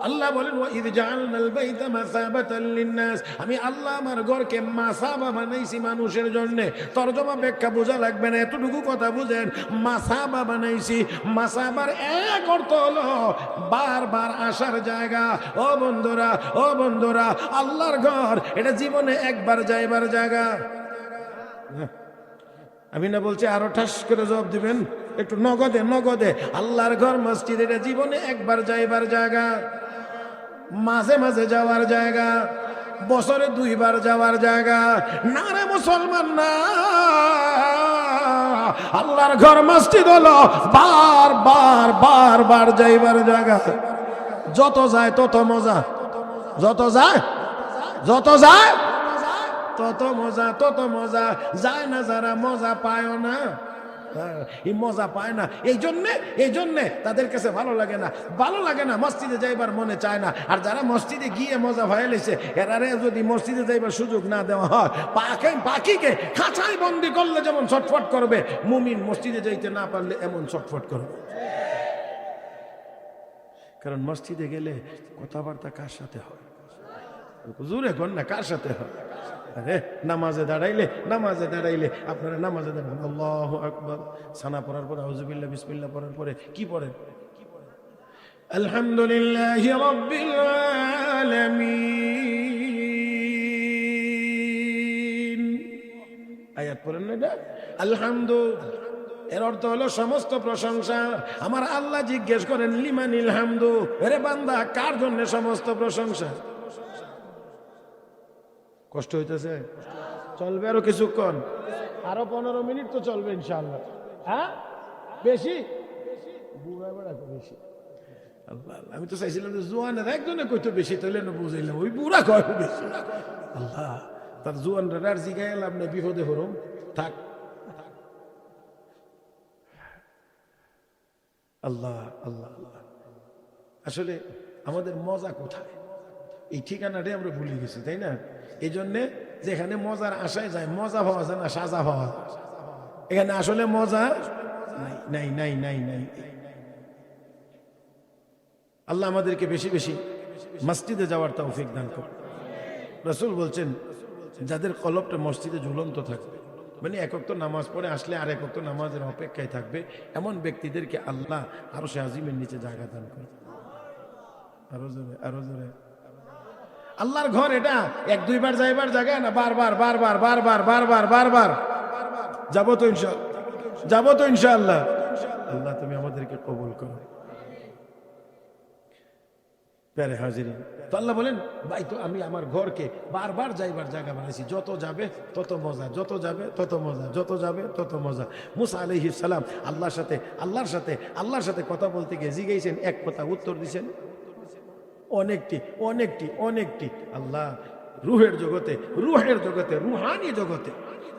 আল্লাহ বলেন ওয়াইদ জাআলনাল বাইতা মাসাবাতাল লিন্নাস, আমি আল্লাহ আমার ঘরকে মাসাবা বানাইছি মানুষের জন্য। তরজমা ব্যাখ্যা বোঝা লাগবে না, এতটুকু কথা বুঝেন। মাসাবা বানাইছি, মাসাবার এক অর্থ হলো বারবার আসার জায়গা। ও বন্ধুরা, ও বন্ধুরা, আল্লাহর ঘর এটা জীবনে একবার যাইবার জায়গা। আমি না বলছি আরো ঠাস করে জবাব দিবেন, একটু নগদে নগদে। আল্লাহর ঘর মসজিদ এটা জীবনে একবার যাইবার জায়গা, মাঝে মাঝে যাওয়ার জায়গা, বছরে 2 বার যাওয়ার জায়গা। না রে মুসলমান না, আল্লাহর ঘর মসজিদ হলো বার বার বার বার যাইবার জায়গা। যত যায় তত মজা, যত যায় যত যায় তত মজা, তত মজা। যায় না যারা মজা পায় না, এই মজা পায় না, এই জন্যে তাদের কাছে ভালো লাগে না, ভালো লাগে না, মসজিদে যাইবার মনে চায় না। আর যারা মসজিদে গিয়ে মজা ভাইলেছে, এরারে যদি মসজিদে যাইবার সুযোগ না দেওয়া হয়, পাখিকে খাঁচায় বন্দি করলে যেমন ছটফট করবে, মুমিন মসজিদে যাইতে না পারলে এমন ছটফট করবে। কারণ মসজিদে গেলে কথাবার্তা কার সাথে হয়? জোরে কর না, কার সাথে হয়? আরে নামাজে দাঁড়াইলে আপনারা নামাজে দাঁড়ান, আল্লাহু আকবার সানা পড়ার পরে আউযুবিল্লাহ বিসমিল্লাহ পড়ার পরে কি পড়েন? আলহামদুলিল্লাহি রাব্বিল আলামিন আয়াত পড়েন না এটা? আলহামদু এর অর্থ হলো সমস্ত প্রশংসা আমার আল্লাহ। জিজ্ঞেস করেন লিমানিল হামদু, আরে বান্দা কার জন্য সমস্ত প্রশংসা? কষ্ট হইতেছে? চলবে আরো কিছুক্ষণ, আরো 15 মিনিট তো চলবে ইনশাআল্লাহ। হ্যাঁ বেশি বুড়া বেড়া বেশি। আল্লাহ, আমি তো চাইছিলাম যে জোয়ানের একজনে কইতো বেশি, তাহলে না বুঝাইলাম ওই বুড়া কয় বেশি। আল্লাহ, তার জোয়ানরা আর জিগাই এলাম না, বিপদে হরম থাক। আল্লাহ আল্লাহ আল্লাহ, আসলে আমাদের মজা কোথায়? এই ঠিকানাটাই আমরা ভুলে গেছি, তাই না? এই জন্যে যেখানে মজার আশায় যায়, মজা পাওয়া যায় না, সাজা পাওয়া যায়। এখানে আসলে মজা নাই নাই নাই নাই। আল্লাহ আমাদেরকে বেশি বেশি মসজিদে যাওয়ার তৌফিক দান করুন। রাসূল বলছেন যাদের কলবটা মসজিদে ঝুলন্ত থাকবে, মানে এক ওয়াক্ত নামাজ পড়ে আসলে আর এক ওয়াক্ত নামাজের অপেক্ষায় থাকবে, এমন ব্যক্তিদেরকে আল্লাহ আরশে আজিমের নিচে জায়গা দান করে। আরো জোরে, আরো জোরে। আল্লাহর ঘর এটা 1-2 বার যাইবার জায়গা না, বারবার বারবার বারবার বারবার বারবার যাবো তো ইনশাআল্লাহ, যাবো তো ইনশাআল্লাহ। আল্লাহ তুমি আমাদেরকে কবুল করো। প্যারে হাজিরিন, তো আল্লাহ বলেন ভাই তো আমি আমার ঘরকে বারবার যাইবার জায়গা বানাইছি, যত যাবে তত মজা, যত যাবে তত মজা, যত যাবে তত মজা। মুসা আলাইহিস সালাম আল্লাহর সাথে কথা বলতে গিয়ে জিজ্ঞাসেন, এক কথা উত্তর দিছেন অনেকটি অনেকটি অনেকটি। আল্লাহ রুহের জগতে রুহানি জগতে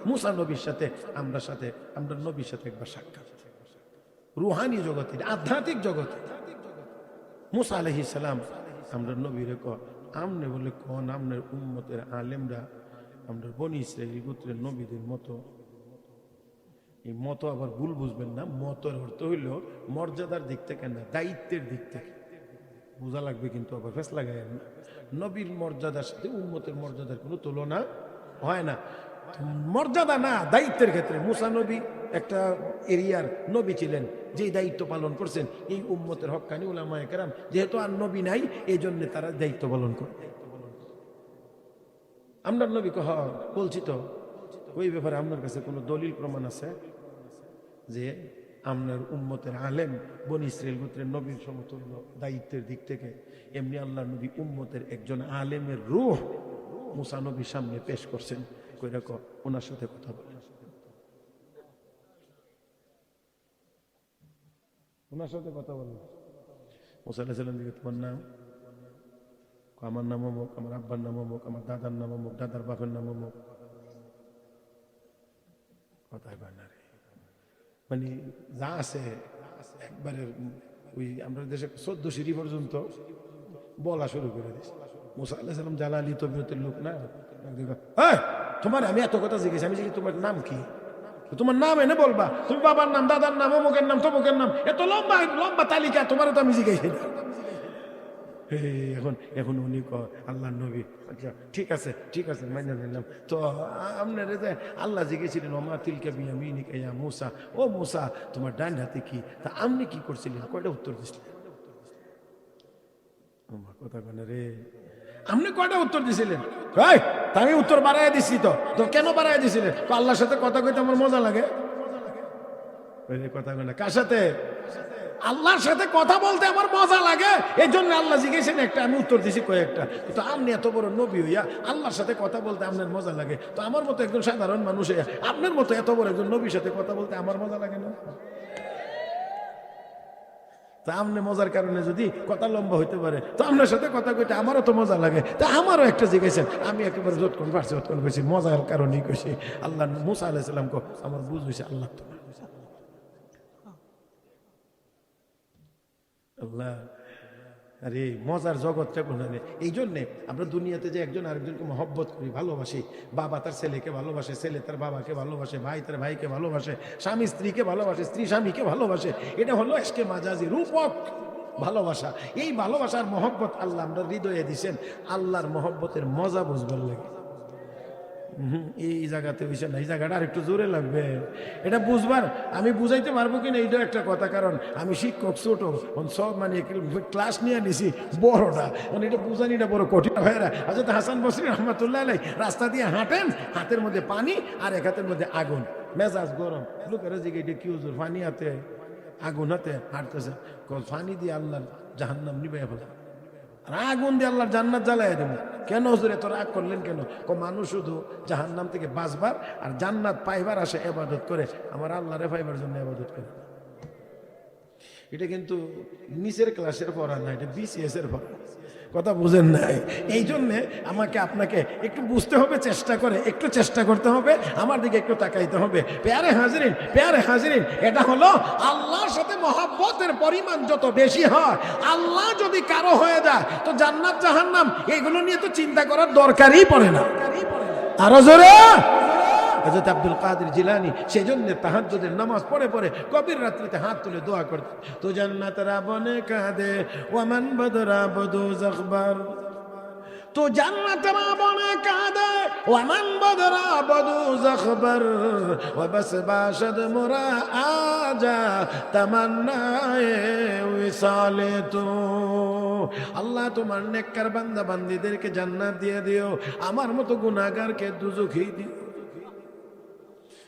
মুসা নবীর সাথে আমরা নবীর সাথে একবার সাক্ষাৎ, রুহানি জগতে, আধ্যাত্মিক জগতে। মুসা আলাইহিস সালাম আমরা নবীরে আমনে বলে কোন আমনের উম্মতের আলেমরা আমরা বনি ইসরাইল গোত্রের নবীদের মতো, এই মতো আবার ভুল বুঝবেন না, মতের অর্থ হইল মর্যাদার দিক থেকে না, দায়িত্বের দিক থেকে বোঝা লাগবে, কিন্তু আবার ফেস লাগায় না। নবীর মর্যাদার সাথে উম্মতের মর্যাদার কোনো তুলনা হয় না। মর্যাদা না, দায়িত্বের ক্ষেত্রে মুসা নবী একটা এরিয়ার নবী ছিলেন, যে দায়িত্ব পালন করছেন এই উম্মতের হক্কানি উলামায়ে কেরাম, যেহেতু আর নবী নাই এই জন্য তারা দায়িত্ব পালন করে। আমরা নবী বলছি তো, ওই ব্যাপারে আপনার কাছে কোনো দলিল প্রমাণ আছে যে আপনার উম্মতের আলেম বনি ইসরাইল গোত্রের নবীর সমতুল্য দায়িত্বের দিক থেকে? এমনি আল্লাহ নবী উম্মতের একজন আলেমের রূহ মুসা নবীর সামনে পেশ করছেন, কইরা ওনার সাথে কথা বলেন, ওনার সাথে কথা বলেন। মুসা আলাইহিস সালাম দিকে তোমার নাম? আমার নাম অমুক, আমার আব্বার নাম অমুক, আমার দাদার নাম অমুক, দাদার বাপের নাম অমুক। কথাই বানারে মানে যা আছে একবারে ওই আমরা দেশে 14 সিঁড়ি পর্যন্ত বলা শুরু করে দিচ্ছে। মুসা আলাইহিস সালাম জালালি তবিয়তের লোক না, তোমার আমি এত কথা জিজ্ঞেস, আমি জিজ্ঞেস তোমার নাম কি? তোমার নাম এনে বলবা, তুমি বাবার নাম, দাদার নাম, অমুকের নাম, তমুকের নাম, এত লম্বা লম্বা তালিকা, তোমার তো আমি জিজ্ঞাসি না। এখন এখন উনি আল্লাহ নবী, আচ্ছা ঠিক আছে ঠিক আছে মাইনে নিলাম। তো আপনার যে আল্লাহ জিজ্ঞেছিলেন ওমা তিলকা বিয়ামিনিকা ইয়া মূসা, ও মূসা তোমার ডান হাতে কি, তা আপনি কি করছিলেন? কয়টা উত্তর দিছিলেন? কথা বলে রে, আপনি কয়টা উত্তর দিছিলেন? আমি উত্তর বাড়াই দিছি। তো কেন বাড়াই দিছিলেন? তো আল্লাহর সাথে কথা কইতে আমার মজা লাগে। কথা বলে কার সাথে? আল্লাহর সাথে কথা বলতে আমার মজা লাগে, এই জন্য আল্লাহ জিজ্ঞেসেন একটা, আমি উত্তর দিছি কয়েকটা। তো আপনি এত বড় নবী হইয়া আল্লাহর সাথে কথা বলতে আপনার মজা লাগে, তো আমার মতো একজন সাধারণ মানুষ হইয়া আপনার মতো এত বড় একজন নবীর সাথে কথা বলতে আমার মজা লাগে না? তা আপনি মজার কারণে যদি কথা লম্বা হইতে পারে, তো আপনার সাথে কথা কইতে আমারও তো মজা লাগে। তা আমারও একটা জিজ্ঞেসেন, আমি একেবারে যতক্ষণ পারছি ততক্ষণ কইছি, মজার কারণেই কইছি। আল্লাহ মূসা আলাইহিস সালাম কো আমার বুঝ হইছে আল্লাহ তোমার আল্লাহ। আরে মজার জগৎটা কোন, এই জন্যে আমরা দুনিয়াতে যে একজন আরেকজনকে মহব্বত করি, ভালোবাসি। বাবা তার ছেলেকে ভালোবাসে, ছেলে তার বাবাকে ভালোবাসে, ভাই তার ভাইকে ভালোবাসে, স্বামী স্ত্রীকে ভালোবাসে, স্ত্রী স্বামীকে ভালোবাসে। এটা হলো এশকে মাজাজি, রূপক ভালোবাসা। এই ভালোবাসার মহব্বত আল্লাহ আমরা হৃদয়ে দিছেন, আল্লাহর মহব্বতের মজা বুঝবার লাগে। এই জায়গাতে হইছে না, এই জায়গাটা আর একটু জোরে লাগবে। এটা বুঝবার, আমি বুঝাইতে পারবো কিনা এইটাও একটা কথা, কারণ আমি শিক্ষক, ছোট সব মানে ক্লাস নিয়ে নিছি বড়টা, মানে এটা বুঝানিটা বড় কঠিন। ভাইয়েরা, হযরত হাসান বসরি রহমাতুল্লাহ আলাইহি রাস্তা দিয়ে হাঁটেন, হাতের মধ্যে পানি আর এক হাতের মধ্যে আগুন, মেজাজ গরম। লোকেরা জিজ্ঞেস এটা কি হুজুর, পানি হাতে আগুন হাতে হাঁটতেছে? পানি দিয়ে আল্লাহর জাহান্নাম নিবাইয়া ফেলে, আর আগুন দিয়ে আল্লাহর জান্নাত জ্বালাইয়া দেবো। কেন হুজুর এত রাগ করলেন কেন? মানুষ শুধু জাহান্নাম থেকে বাঁচবার আর জান্নাত পাইবার আসে ইবাদত করে, আমার আল্লাহরে পাইবার জন্য ইবাদত করে। এটা কিন্তু নিচের ক্লাসের পড়া না, এটা বিসিএস এর পড়া। কথা বুঝেন নাই? এই জন্যে আমাকে আপনাকে একটু বুঝতে হবে, চেষ্টা করে একটু চেষ্টা করতে হবে, আমার দিকে একটু তাকাইতে হবে। প্যারে হাজরিন, প্যারে হাজরিন, এটা হলো আল্লাহর সাথে মহব্বতের পরিমাণ যত বেশি হয়, আল্লাহ যদি কারো হয়ে যায়, তো জান্নাত জাহান্নাম এগুলো নিয়ে তো চিন্তা করার দরকারই পড়ে না। আরো জোরে। হযরত আব্দুল কাদের জিলানী সেই জন্য তাহাজ্জুদের নামাজ পড়ে পড়ে গভীর রাত্রিতে হাত তুলে দোয়া করতেন, তো জান্নাত রাবনে কাঁদে ওয়ামান বদরা বদু জখবার, তো জান্নাত রাবনে কাঁদে ওয়ামান বদরা বদু জখবার, ওয়া বাস বাশদ মুরা আজা তামান্নায়ে উসালে তো। আল্লাহ তোমার নেককার বান্দা বান্দীদেরকে জান্নাত দিয়ে দিও, আমার মতো গুনাহগারকে দুজখে দিও।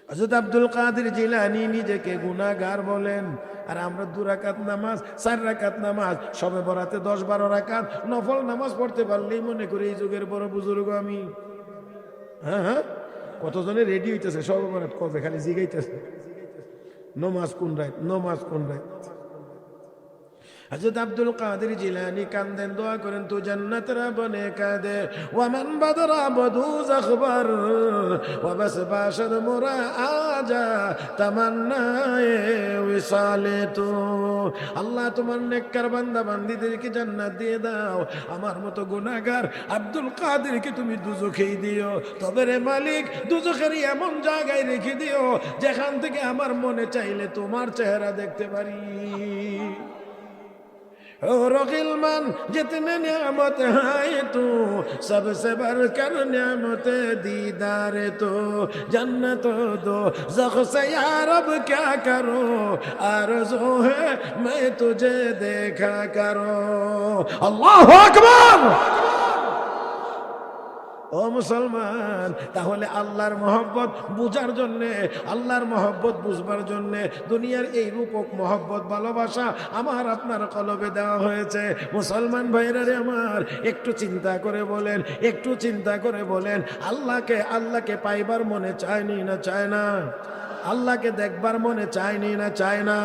হযরত আব্দুল কাদের জিলানী নিজেকে গুনাহগার বলেন, আর আমরা 2 রাকাত নামাজ, 4 রাকাত নামাজ, সবে বরাতে 10-12 রাকাত নফল নামাজ পড়তে পারলেই মনে করি এই যুগের বড় বুজুর্গ আমি। হ্যাঁ, কতজনে রেডি হইতেছে সবে বরাত কবে, খালি জিগাইতেছে নমাজ কোন রাত, নমাজ কোন রাত। হযরত আব্দুল কাদের জিলানী কান্দেন, দোয়া করেন, তো জান্নাত রাবনে কাঁদে ওয়ামান বদরা বদু জখবার, ওয়া বাস বাশদ মুরা আজা তামান্নায়ে উসালে তো। আল্লাহ তোমার নেককার বান্দা বান্দীদেরকে জান্নাত দিয়ে দাও, আমার মতো গুনাহগার আব্দুল কাদেরকে তুমি দুজখেই দিও। তবে রে মালিক, দুজখেরই এমন জায়গায় রেখে দিও যেখান থেকে আমার মনে চাইলে তোমার চেহারা দেখতে পারি। और गिलमान जितने नियामत है तू, सबसे बढ़कर नियामत दीदार तो, जन्नत दो ज़ख से यार अब क्या करो, आरज़ू है मैं तुझे देखा करो। अल्लाह अकबर। ও মুসলমান, তাহলে আল্লাহর মহব্বত বুঝার জন্যে, আল্লাহর মহব্বত বুঝবার জন্যে দুনিয়ার এই রূপক মহব্বত ভালোবাসা আমার আপনার কলবে দেওয়া হয়েছে। মুসলমান ভাইরা রে আমার, একটু চিন্তা করে বলেন, একটু চিন্তা করে বলেন, আল্লাহকে পাইবার মনে চায়নি না চায় না? আল্লাহকে দেখবার মনে চায়নি না চায় না?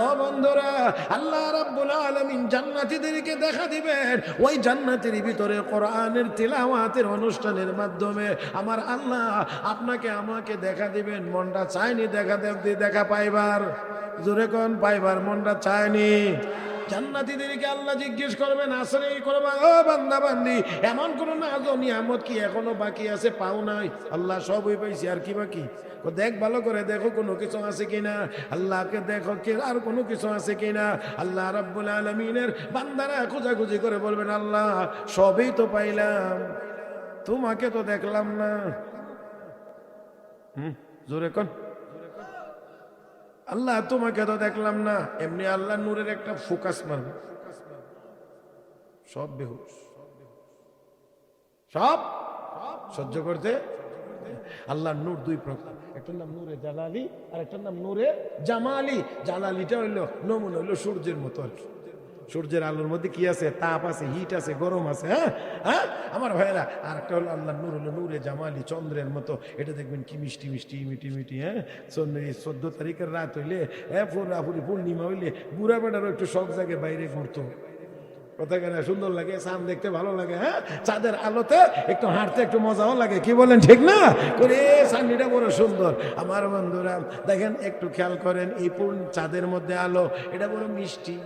ও বন্ধুরা, আল্লাহ রাব্বুল আলামিন জান্নাতীদেরকে দেখা দিবেন, ওই জান্নাতের ভিতরে কোরআনের তিলাওয়াতের অনুষ্ঠানের মাধ্যমে আমার আল্লাহ আপনাকে আমাকে দেখা দিবেন। মনটা চায়নি দেখা পাইবার? জোরে কোন পাইবার মনটা চায়নি? জান্নাতীদেরকে আল্লাহ জিজ্ঞেস করবেন, আসলে করবা ও বান্দা বান্দি, এমন কোন নাজ ও নিয়ামত কি এখনো বাকি আছে পাও নাই? আল্লাহ সবই পাইছি, আর কি বাকি? দেখ ভালো করে দেখো কোনো কিছু আছে কিনা, আল্লাহকে দেখো কে আর কোনো কিছু আছে কিনা। আল্লাহ রাব্বুল আলামিনের বান্দারা খোঁজাখুঁজি করে বলবেন, আল্লাহ সবই তো পাইলাম, তোমাকে তো দেখলাম না। জোরে কোন, আল্লাহ তোমাকে তো দেখলাম না। এমনি আল্লাহ নূরের একটা ফোকাস মারবে, সব বেহুশ, সব সহ্য করতে। আল্লাহর নূর দুই প্রকার, একটার নাম নূরে জালালি আর একটার নাম নূরে জামালি। জালালিটা হইলো নমুনা, হইলো সূর্যের মতো আর কি। সূর্যের আলোর মধ্যে কি আছে? তাপ আছে, হিট আছে, গরম আছে। হ্যাঁ হ্যাঁ আমার ভাইয়েরা। আর একটা হলো আল্লাহর নূর, হলো নূরে জামালি, চন্দ্রের মতো। এটা দেখবেন কি মিষ্টি মিষ্টি মিটি মিটি। হ্যাঁ 14 তারিখের রাত হইলে, পুরাপুরি পূর্ণিমা হইলে বুড়া বেটারও একটু শখ জাগে বাইরে ঘুরতো। কথা কেন সুন্দর লাগে, চাঁদ দেখতে ভালো লাগে। হ্যাঁ চাঁদের আলোতে একটু হাঁটতে একটু মজাও লাগে, কি বলেন ঠিক না? করে চাঁদনিটা বড় সুন্দর। আমার বন্ধুরা দেখেন, একটু খেয়াল করেন, এই চাঁদের মধ্যে আলো, এটা বড় মিষ্টি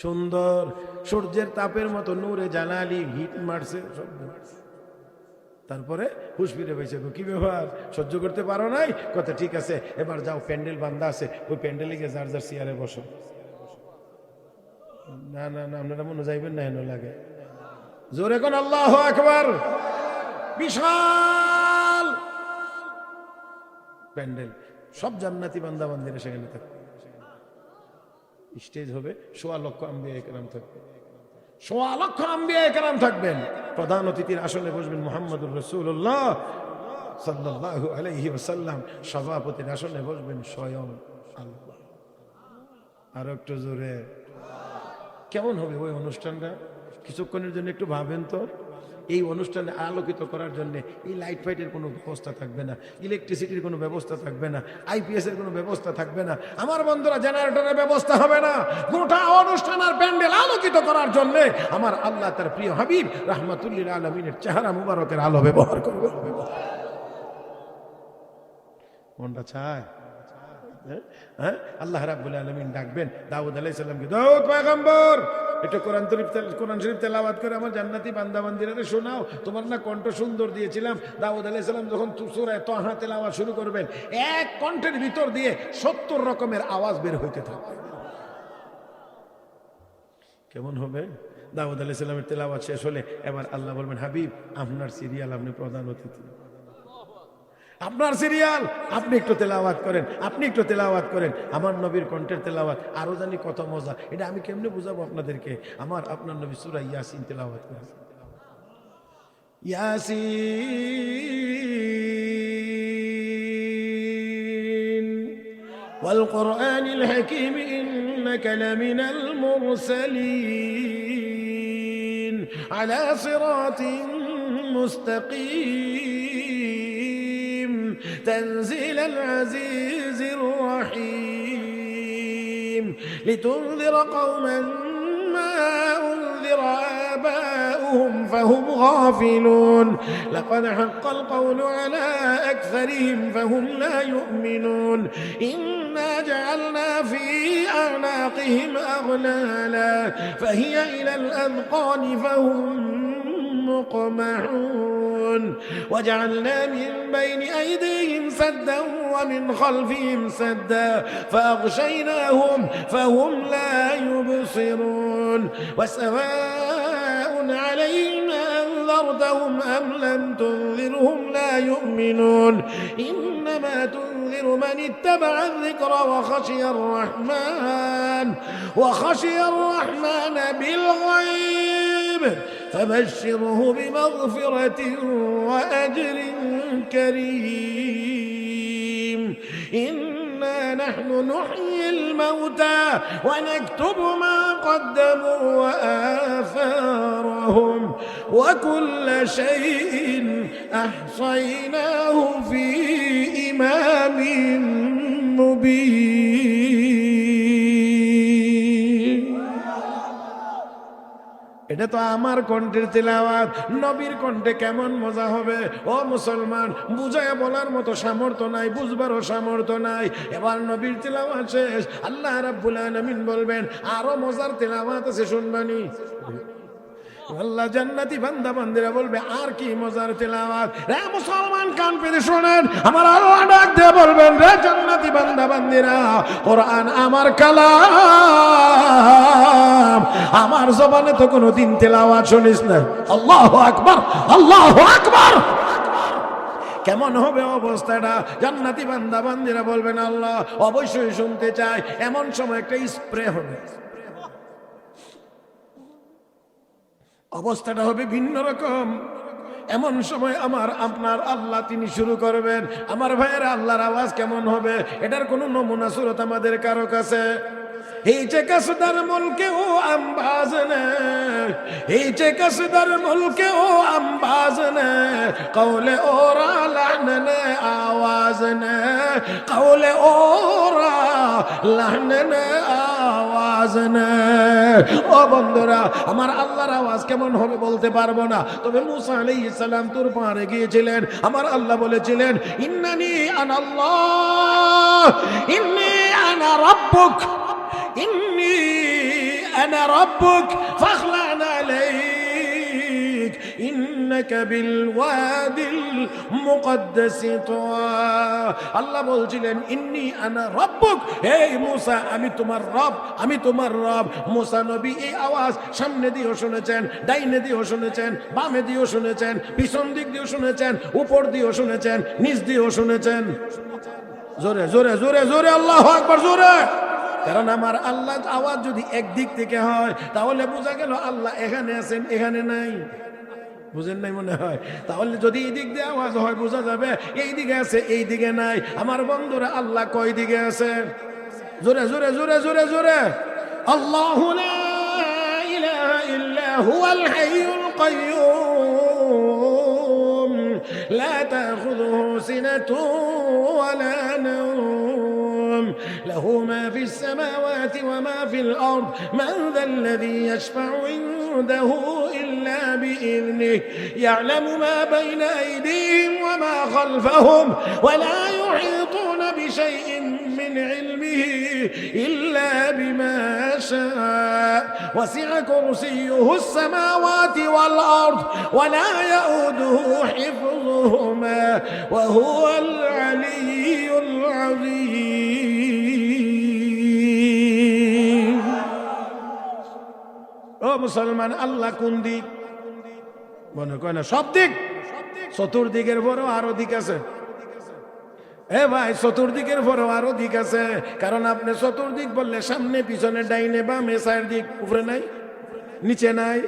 সুন্দর। সূর্যের তাপের মতো নূরে জালালি, হিট মারছে সব। তারপরে হুশ ফিরে পেয়েছে, কি ব্যাপার সহ্য করতে পারো নাই? কথা ঠিক আছে, এবার যাও, প্যান্ডেল বান্ধা আছে, ওই প্যান্ডেলে গিয়ে যার যার চেয়ারে বসো। না না না, আপনারা মনে যাইবেন না, হেন লাগে। জোরে কোন আল্লাহু আকবার। বিশাল প্যান্ডেল, সব জান্নাতি বান্দা বান্দিরা সেখানে থাকবে। স্টেজ হবে, 1.25 লক্ষ আম্বিয়া কেরাম থাকবে, 1.25 লক্ষ আম্বিয়া কেরাম থাকবেন। প্রধান অতিথির আসনে বসবেন মুহাম্মদুর রাসূলুল্লাহ সাল্লাল্লাহু আলাইহি ওয়াসাল্লাম। সভাপতির আসনে বসবেন স্বয়ং আল্লাহ। আর একটু জোরে। কেমন হবে ওই অনুষ্ঠানটা? কিছুক্ষণের জন্য একটু ভাবেন তো। এই অনুষ্ঠানে আলোকিত করার জন্য এই লাইট ফাইটের কোনো ব্যবস্থা থাকবে না, ইলেকট্রিসিটির কোনো ব্যবস্থা থাকবে না, আইপিএস এর কোনো ব্যবস্থা থাকবে না। আমার বন্ধুরা, জেনারেটরের ব্যবস্থা হবে না। গোটা অনুষ্ঠান আর প্যান্ডেল আলোকিত করার জন্য আমার আল্লাহ তার প্রিয় হাবিব রাহমাতুল্লিল আলামিনের চেহারা মুবারকের আলো ব্যবহার করবে। মনটা চায়। হ্যাঁ আল্লাহ রাব্বুল আলামিন ডাকবেন দাউদ আলাইহিস সালামকে, দাউদ পয়গম্বর, একটু কোরআন শরীফ তেলাওয়াত করে আমার জান্নাতি বান্দা বান্দিরা শোনাও। তোমার না কণ্ঠ সুন্দর দিয়েছিলাম। দাউদ আলাইহিস সালাম যখন সূরা তাহা তেলাওয়াত শুরু করবেন, এক কণ্ঠের ভিতর দিয়ে 70 রকমের আওয়াজ বের হইতে থাকবে। কেমন হবে? দাউদ আলাইহিস সালামের তেলাওয়াত শেষ হলে এবার আল্লাহ বলবেন, হাবিব আপনার সিরিয়াল, আপনি প্রধান অতিথি, আপনার সিরিয়াল, আপনি একটু তেলাওয়াত করেন, আপনি একটু তেলাওয়াত করেন। আমার নবীর কণ্ঠের তেলাওয়াত আরো জানি কত মজা, এটা আমি কেমনে বুঝাবো আপনাদেরকে? আপনার নবী সূরা ইয়াসিন তেলাওয়াত করেন। ইয়াসিন ওয়াল কুরআনিল হাকীম ইন্নাকা লামিনাল মুরসালিন আলা সিরাতিন মুস্তাকিম تنزيل العزيز الرحيم لتنذر قوما ما أنذر آباؤهم فهم غافلون لقد حق القول على أكثرهم فهم لا يؤمنون إنا جعلنا في أعناقهم أغلالا فهي إلى الأذقان فهم مقمحون وجعلنا من بين أيديهم سدا ومن خلفهم سدا فأغشيناهم فهم لا يبصرون وسواء عليهم أنذرتهم أم لم تنذرهم لا يؤمنون إنما تنذر من اتبع الذكر وخشي الرحمن بالغيب فبشره بمغفرة وأجر كريم إنا نحن نحيي الموتى ونكتب ما قدموا وآثارهم وكل شيء أحصيناه في إمام مبين। এটা তো আমার কণ্ঠের তিলাওয়াত, নবীর কণ্ঠে কেমন মজা হবে? ও মুসলমান, বুঝায় বলার মতো সামর্থ্য নাই, বুঝবারও সামর্থ্য নাই। এবার নবীর তিলাওয়াত শেষ, আল্লাহ রাব্বুল আলামিন বলবেন আরো মজার তিলাওয়াত আছে, শুনবানি? আল্লাহ জান্নাতি বান্দা বান্দিরা বলবে আর কি মজার তিলাওয়াত? রে মুসলমান, কান পেতে শোনেন, আমার আল্লাহ ডাক দিয়ে বলবেন, রে জান্নাতি বান্দা বান্দিরা, কোরআন আমার কালাম, আমার জবানে তো কোনোদিন তিলাওয়াত শুনিস না। আল্লাহু আকবার, আল্লাহু আকবার। কেমন হবে অবস্থাটা? জান্নাতি বান্দা বান্দিরা বলবেন আল্লাহ অবশ্যই শুনতে চাই। এমন সময় একটা স্প্রে হবে, অবস্থাটা হবে ভিন্ন রকম। এমন সময় আমার আপনার আল্লাহ তিনি শুরু করবেন। আমার ভাইয়েরা, আল্লাহর আওয়াজ কেমন হবে এটার কোনো নমুনা সুরত আমাদের কারো কাছে? هیچ کس در ملک او انباز نه، هیچ کس در ملک او انباز نه، قول اورا لحن نه آواز نه، قول اورا لحن نه আওয়াজ না। ও বন্ধুরা, আমার আল্লাহর আওয়াজ কেমন হবে বলতে পারবো না, তবে মুসা আলাইহিস সালাম তুর পাহাড়ে গিয়েছিলেন, আমার আল্লাহ বলেছিলেন ইন্নানি আনাল্লাহ, ইন্নী আনা রাব্বুক, ইন্নী আনা রাব্বুক ফাখলা'না আলাইক ইন্নাকা বিল ওয়াদিল মুকদ্দাসি তুয়া। আল্লাহ বলছিলেন ইন্নী আনা রাব্বুক, হে মুসা আমি তোমার রব, আমি তোমার রব। মুসা নবী এই আওয়াজ সামনে দিয়েও শুনেছেন, ডাইনে দিয়েও শুনেছেন, বামে দিয়েও শুনেছেন, পিছন দিক দিয়েও শুনেছেন, উপর দিয়েও শুনেছেন, নিচ দিয়েও শুনেছেন। জোরে জোরে জোরে জোরে আল্লাহু আকবার, জোরে। কারণ আমার আল্লাহ আওয়াজ যদি একদিক থেকে হয় তাহলে বোঝা গেল আল্লাহ এখানে আছেন, এখানে নাই। বুঝেন নাই মনে হয়? তাহলে যদি এই দিক দিয়ে আওয়াজ হয় বোঝা যাবে এই দিকে আছে, এই দিকে নাই। আমার বন্ধুরা, আল্লাহ কয় দিকে আছে? জোরে জোরে জোরে জোরে জোরে। আল্লাহু লা ইলাহা ইল্লা হুয়াল হাইয়ুল কাইয়্যুম লা তাখুযুহু সিনাতুন ওয়া লা নাওম له ما في السماوات وما في الأرض من ذا الذي يشفع عنده إلا بإذنه يعلم ما بين أيديهم وما خلفهم ولا يحيطون بشيء من علمه إلا بما شاء وسع كرسيه السماوات والأرض ولا يؤوده حفظهما وهو العلي العظيم। ও মুসলমান, আল্লাহ কোন দিক? মনে কয় না সব দিক, চতুর্দিকের পরেও আরো দিক আছে। এ ভাই, চতুর্দিকের পরেও আরো দিক আছে। কারণ আপনি চতুর্দিক বললে সামনে পিছনে ডাইনে বামে চার দিক, উপরে নাই, নিচে নাই।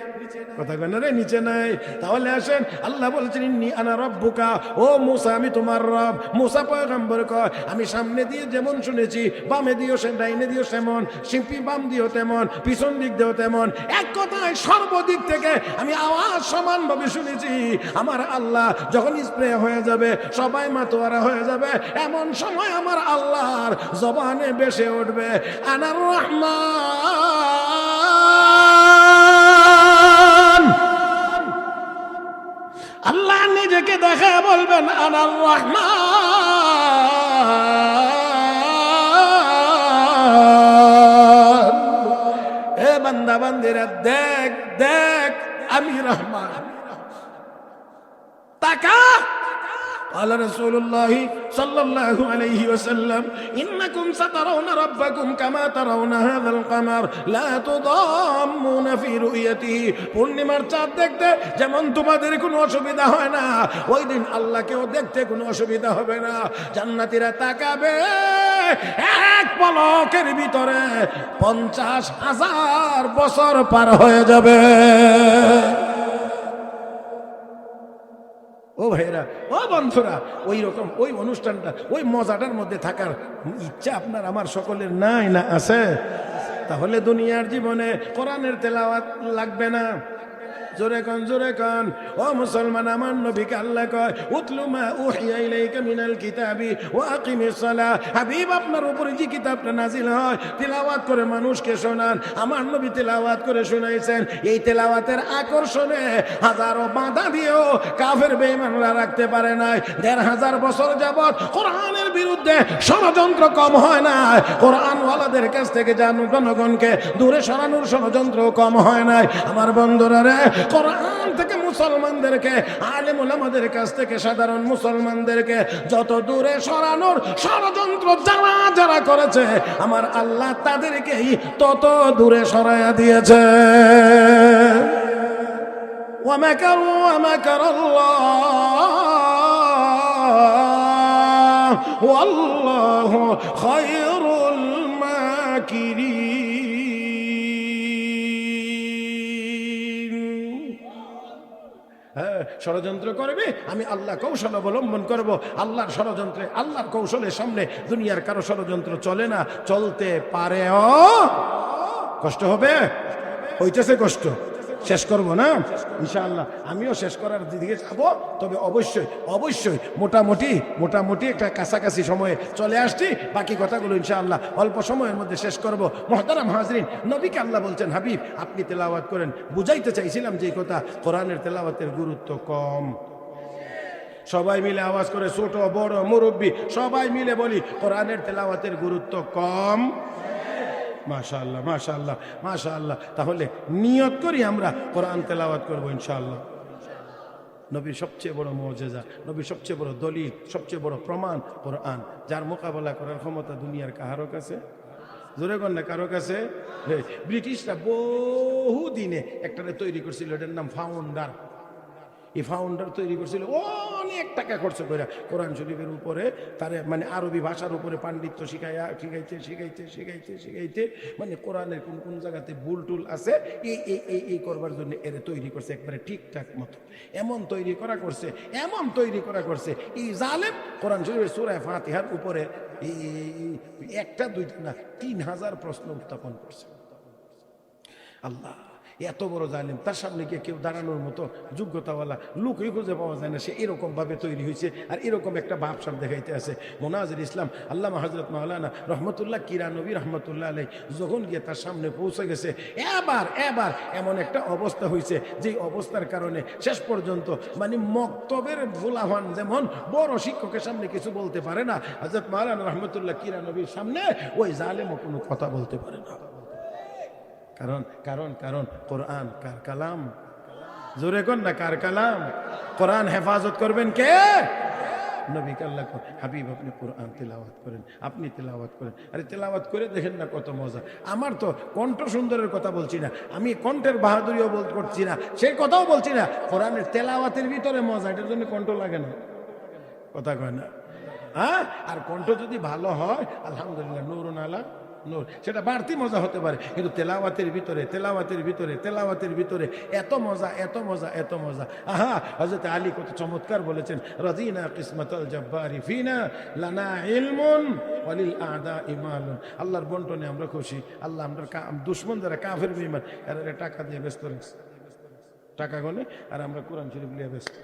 কথা কেন রে, নিচে নাই। তাহলে আসেন, আল্লাহ বলছেন ইন্নী আনা রাব্বুকা, ও মুসা আমি তোমার রব। মুসা পয়গম্বর কয় আমি সামনে দিয়ে যেমন শুনেছি, বামে দিয়েও ডাইনে দিয়েও তেমন, শিল্পী বাম দিয়েও তেমন, পিছন দিক দিয়েও তেমন। এক কথায় সর্বদিক থেকে আমি আওয়াজ সমানভাবে শুনেছি। আমার আল্লাহ যখন স্প্রে হয়ে যাবে, সবাই মাতোয়ারা হয়ে যাবে, এমন সময় আমার আল্লাহর জবানে ভেসে উঠবে আনার রহমান। আল্লাহ নিজেকে দেখা বলবেন আনার রহমান। এ বান্দা বান্দিরা, দেখ দেখ আমি রহমান, তাকা। قال رسول الله صلى الله عليه وسلم إنكم سترون ربكم كما ترون هذا القمر لا تضامون في رؤيته। পূর্ণিমার চাঁদ দেখতে যেমন তোমাদের কোনো অসুবিধা হয় না, ওই দিন আল্লাহকেও দেখতে কোনো অসুবিধা হবে না। জান্নাতীরা তাকাবে, এক পলকের ভিতরে 50,000 বছর পার হয়ে যাবে। ও ভাইরা, ও বন্ধুরা, ওই রকম ওই অনুষ্ঠানটা, ওই মজাটার মধ্যে থাকার ইচ্ছা আপনার আমার সকলের নাই না আছে? তাহলে দুনিয়ার জীবনে কোরআনের তেলাওয়াত লাগবে না। জোরে কান ও মুসলমান, আমার নবীকে আল্লাহ কয় উতলু মা উহিয়া ইলাইকা মিনাল কিতাবি ওয়া আকিমিস সালাহ। হাবিব, আপনার উপরে যে কিতাবটা নাজিল হয় তিলাওয়াত করে মানুষকে শোনান। আমার নবী তিলাওয়াত করে শুনাইছেন। এই তিলাওয়াতের আকর্ষণে হাজারো বাধা দিয়েও কাফের বেঈমানরা রাখতে পারে নাই। ১৫০০ বছর যাবত কোরআনের বিরুদ্ধে ষড়যন্ত্র কম হয় না। কোরআনওয়ালাদের কাছ থেকে জনগণকে দূরে সরানোর ষড়যন্ত্র কম হয় নাই। আমার বন্ধুরা রে, কোরআন থেকে মুসলমানদেরকে, আলেম ওলামাদের কাছ থেকে সাধারণ মুসলমানদেরকে যত দূরে সরানোর ষড়যন্ত্র যারা যারা করেছে, আমার আল্লাহ তাদেরকেই তত দূরে সরাইয়া দিয়েছে। ومكروا ومكر الله والله خير الماكرين। ষড়যন্ত্র করবে, আমি আল্লাহ কৌশল অবলম্বন করব। আল্লাহর ষড়যন্ত্রে, আল্লাহর কৌশলের সামনে দুনিয়ার কারো ষড়যন্ত্র চলে না, চলতে পারেও। কষ্ট হবে, হইতেছে কষ্ট। শেষ করব না ইনশাআল্লাহ, আমিও শেষ করার দিকে যাব। তবে অবশ্যই মোটামুটি একটা কাছাকাছি সময়ে চলে আসছি। বাকি কথাগুলো ইনশাআল্লাহ অল্প সময়ের মধ্যে শেষ করব। মুহতারাম হাজরিন, নবীকে আল্লাহ বলছেন হাবিব আপনি তেলাওয়াত করেন। বুঝাইতে চাইছিলাম যে কথা, কোরআনের তেলাওয়াতের গুরুত্ব কম। সবাই মিলে আওয়াজ করে, ছোট বড় মুরব্বী সবাই মিলে বলি, কোরআনের তেলাওয়াতের গুরুত্ব কম। মাশাআল্লাহ মাশাআল্লাহ মাশাআল্লাহ। তাহলে নিয়ত করি আমরা কোরআন তেলাওয়াত করব ইনশাআল্লাহ। নবীর সবচেয়ে বড় মুজিজা, নবীর সবচেয়ে বড় দলিল, সবচেয়ে বড় প্রমাণ কোরআন, যার মোকাবেলা করার ক্ষমতা দুনিয়ার কারো কাছে, জোরে কোন না কারো কাছে। ব্রিটিশরা বহু দিনে একটা তৈরি করছিল, এটার নাম ফাউন্ডার। এই ফাউন্ডার তৈরি করছিল অনেক টাকা খরচ করে কোরআন শরীফের উপরে, তার মানে আরবি ভাষার উপরে পাণ্ডিত্য শিখাইতে মানে কোরআনের কোন কোন জায়গাতে ভুল টুল আছে এই করবার জন্য এর তৈরি করছে একবারে ঠিকঠাক মতো। এমন তৈরি করা করছে এই জালেম কোরআন শরীফের সূরা ফাতিহার উপরে একটা দুইটা না ৩০০০ প্রশ্ন উত্থাপন করছে। আল্লাহ, এত বড় জালেম, তার সামনে গিয়ে কেউ দাঁড়ানোর মতো যোগ্যতাওয়ালা লোকই খুঁজে পাওয়া যায় না। সে এরকম ভাবে তৈরি হয়েছে আর এরকম একটা ভাবসাব দেখাইতে আছে। মোনাজির ইসলাম আল্লামা হযরত মাওলানা রহমতুল্লাহ কিরানবী রহমতুল্লাহ আলাইহি যখন গিয়ে তার সামনে পৌঁছে গেছে, এবার এমন একটা অবস্থা হয়েছে যে অবস্থার কারণে শেষ পর্যন্ত মানে মক্তবের ভোলাহান যেমন বড় শিক্ষকের সামনে কিছু বলতে পারে না, হযরত মাওলানা রহমতুল্লাহ কিরানবীর সামনে ওই জালেমও কোনো কথা বলতে পারে না। কারণ কোরআন কার কালাম? জোরে কোন না কার কালাম? কোরআন হেফাজত করবেন কে? নবী আল্লাহ হাবিব আপনি কোরআন তেলাওয়াত করেন, আপনি তেলাওয়াত করেন। আরে তেলাওয়াত করে দেখেন না কত মজা। আমার তো কণ্ঠ সুন্দরের কথা বলছি না, আমি কণ্ঠের বাহাদুরিও করছি না, সেই কথাও বলছি না। কোরআনের তেলাওয়াতের ভিতরে মজা, এটার জন্য কণ্ঠ লাগে না, কথা কয় না। হ্যাঁ, আর কণ্ঠ যদি ভালো হয় আলহামদুলিল্লাহ, নূরুন আলা নূর, সেটা বাড়তি মজা হতে পারে। কিন্তু তেলাওয়াতের ভিতরে এত মজা। আহা, হযরত আলী কত চমৎকার বলেছেন, রাদিনা কিসমাতাল জাব্বারি ফিনা লানা ইলমুন ওয়ালিল আদা ইমালুন। আল্লাহর বন্টনে আমরা খুশি। আল্লাহ আমরা দুশমন যারা কাফের বেঈমান এরা টাকা দিয়ে ব্যস্ত রয়েছে, টাকা গনে, আর আমরা কোরআন শরীফ নিয়ে ব্যস্ত।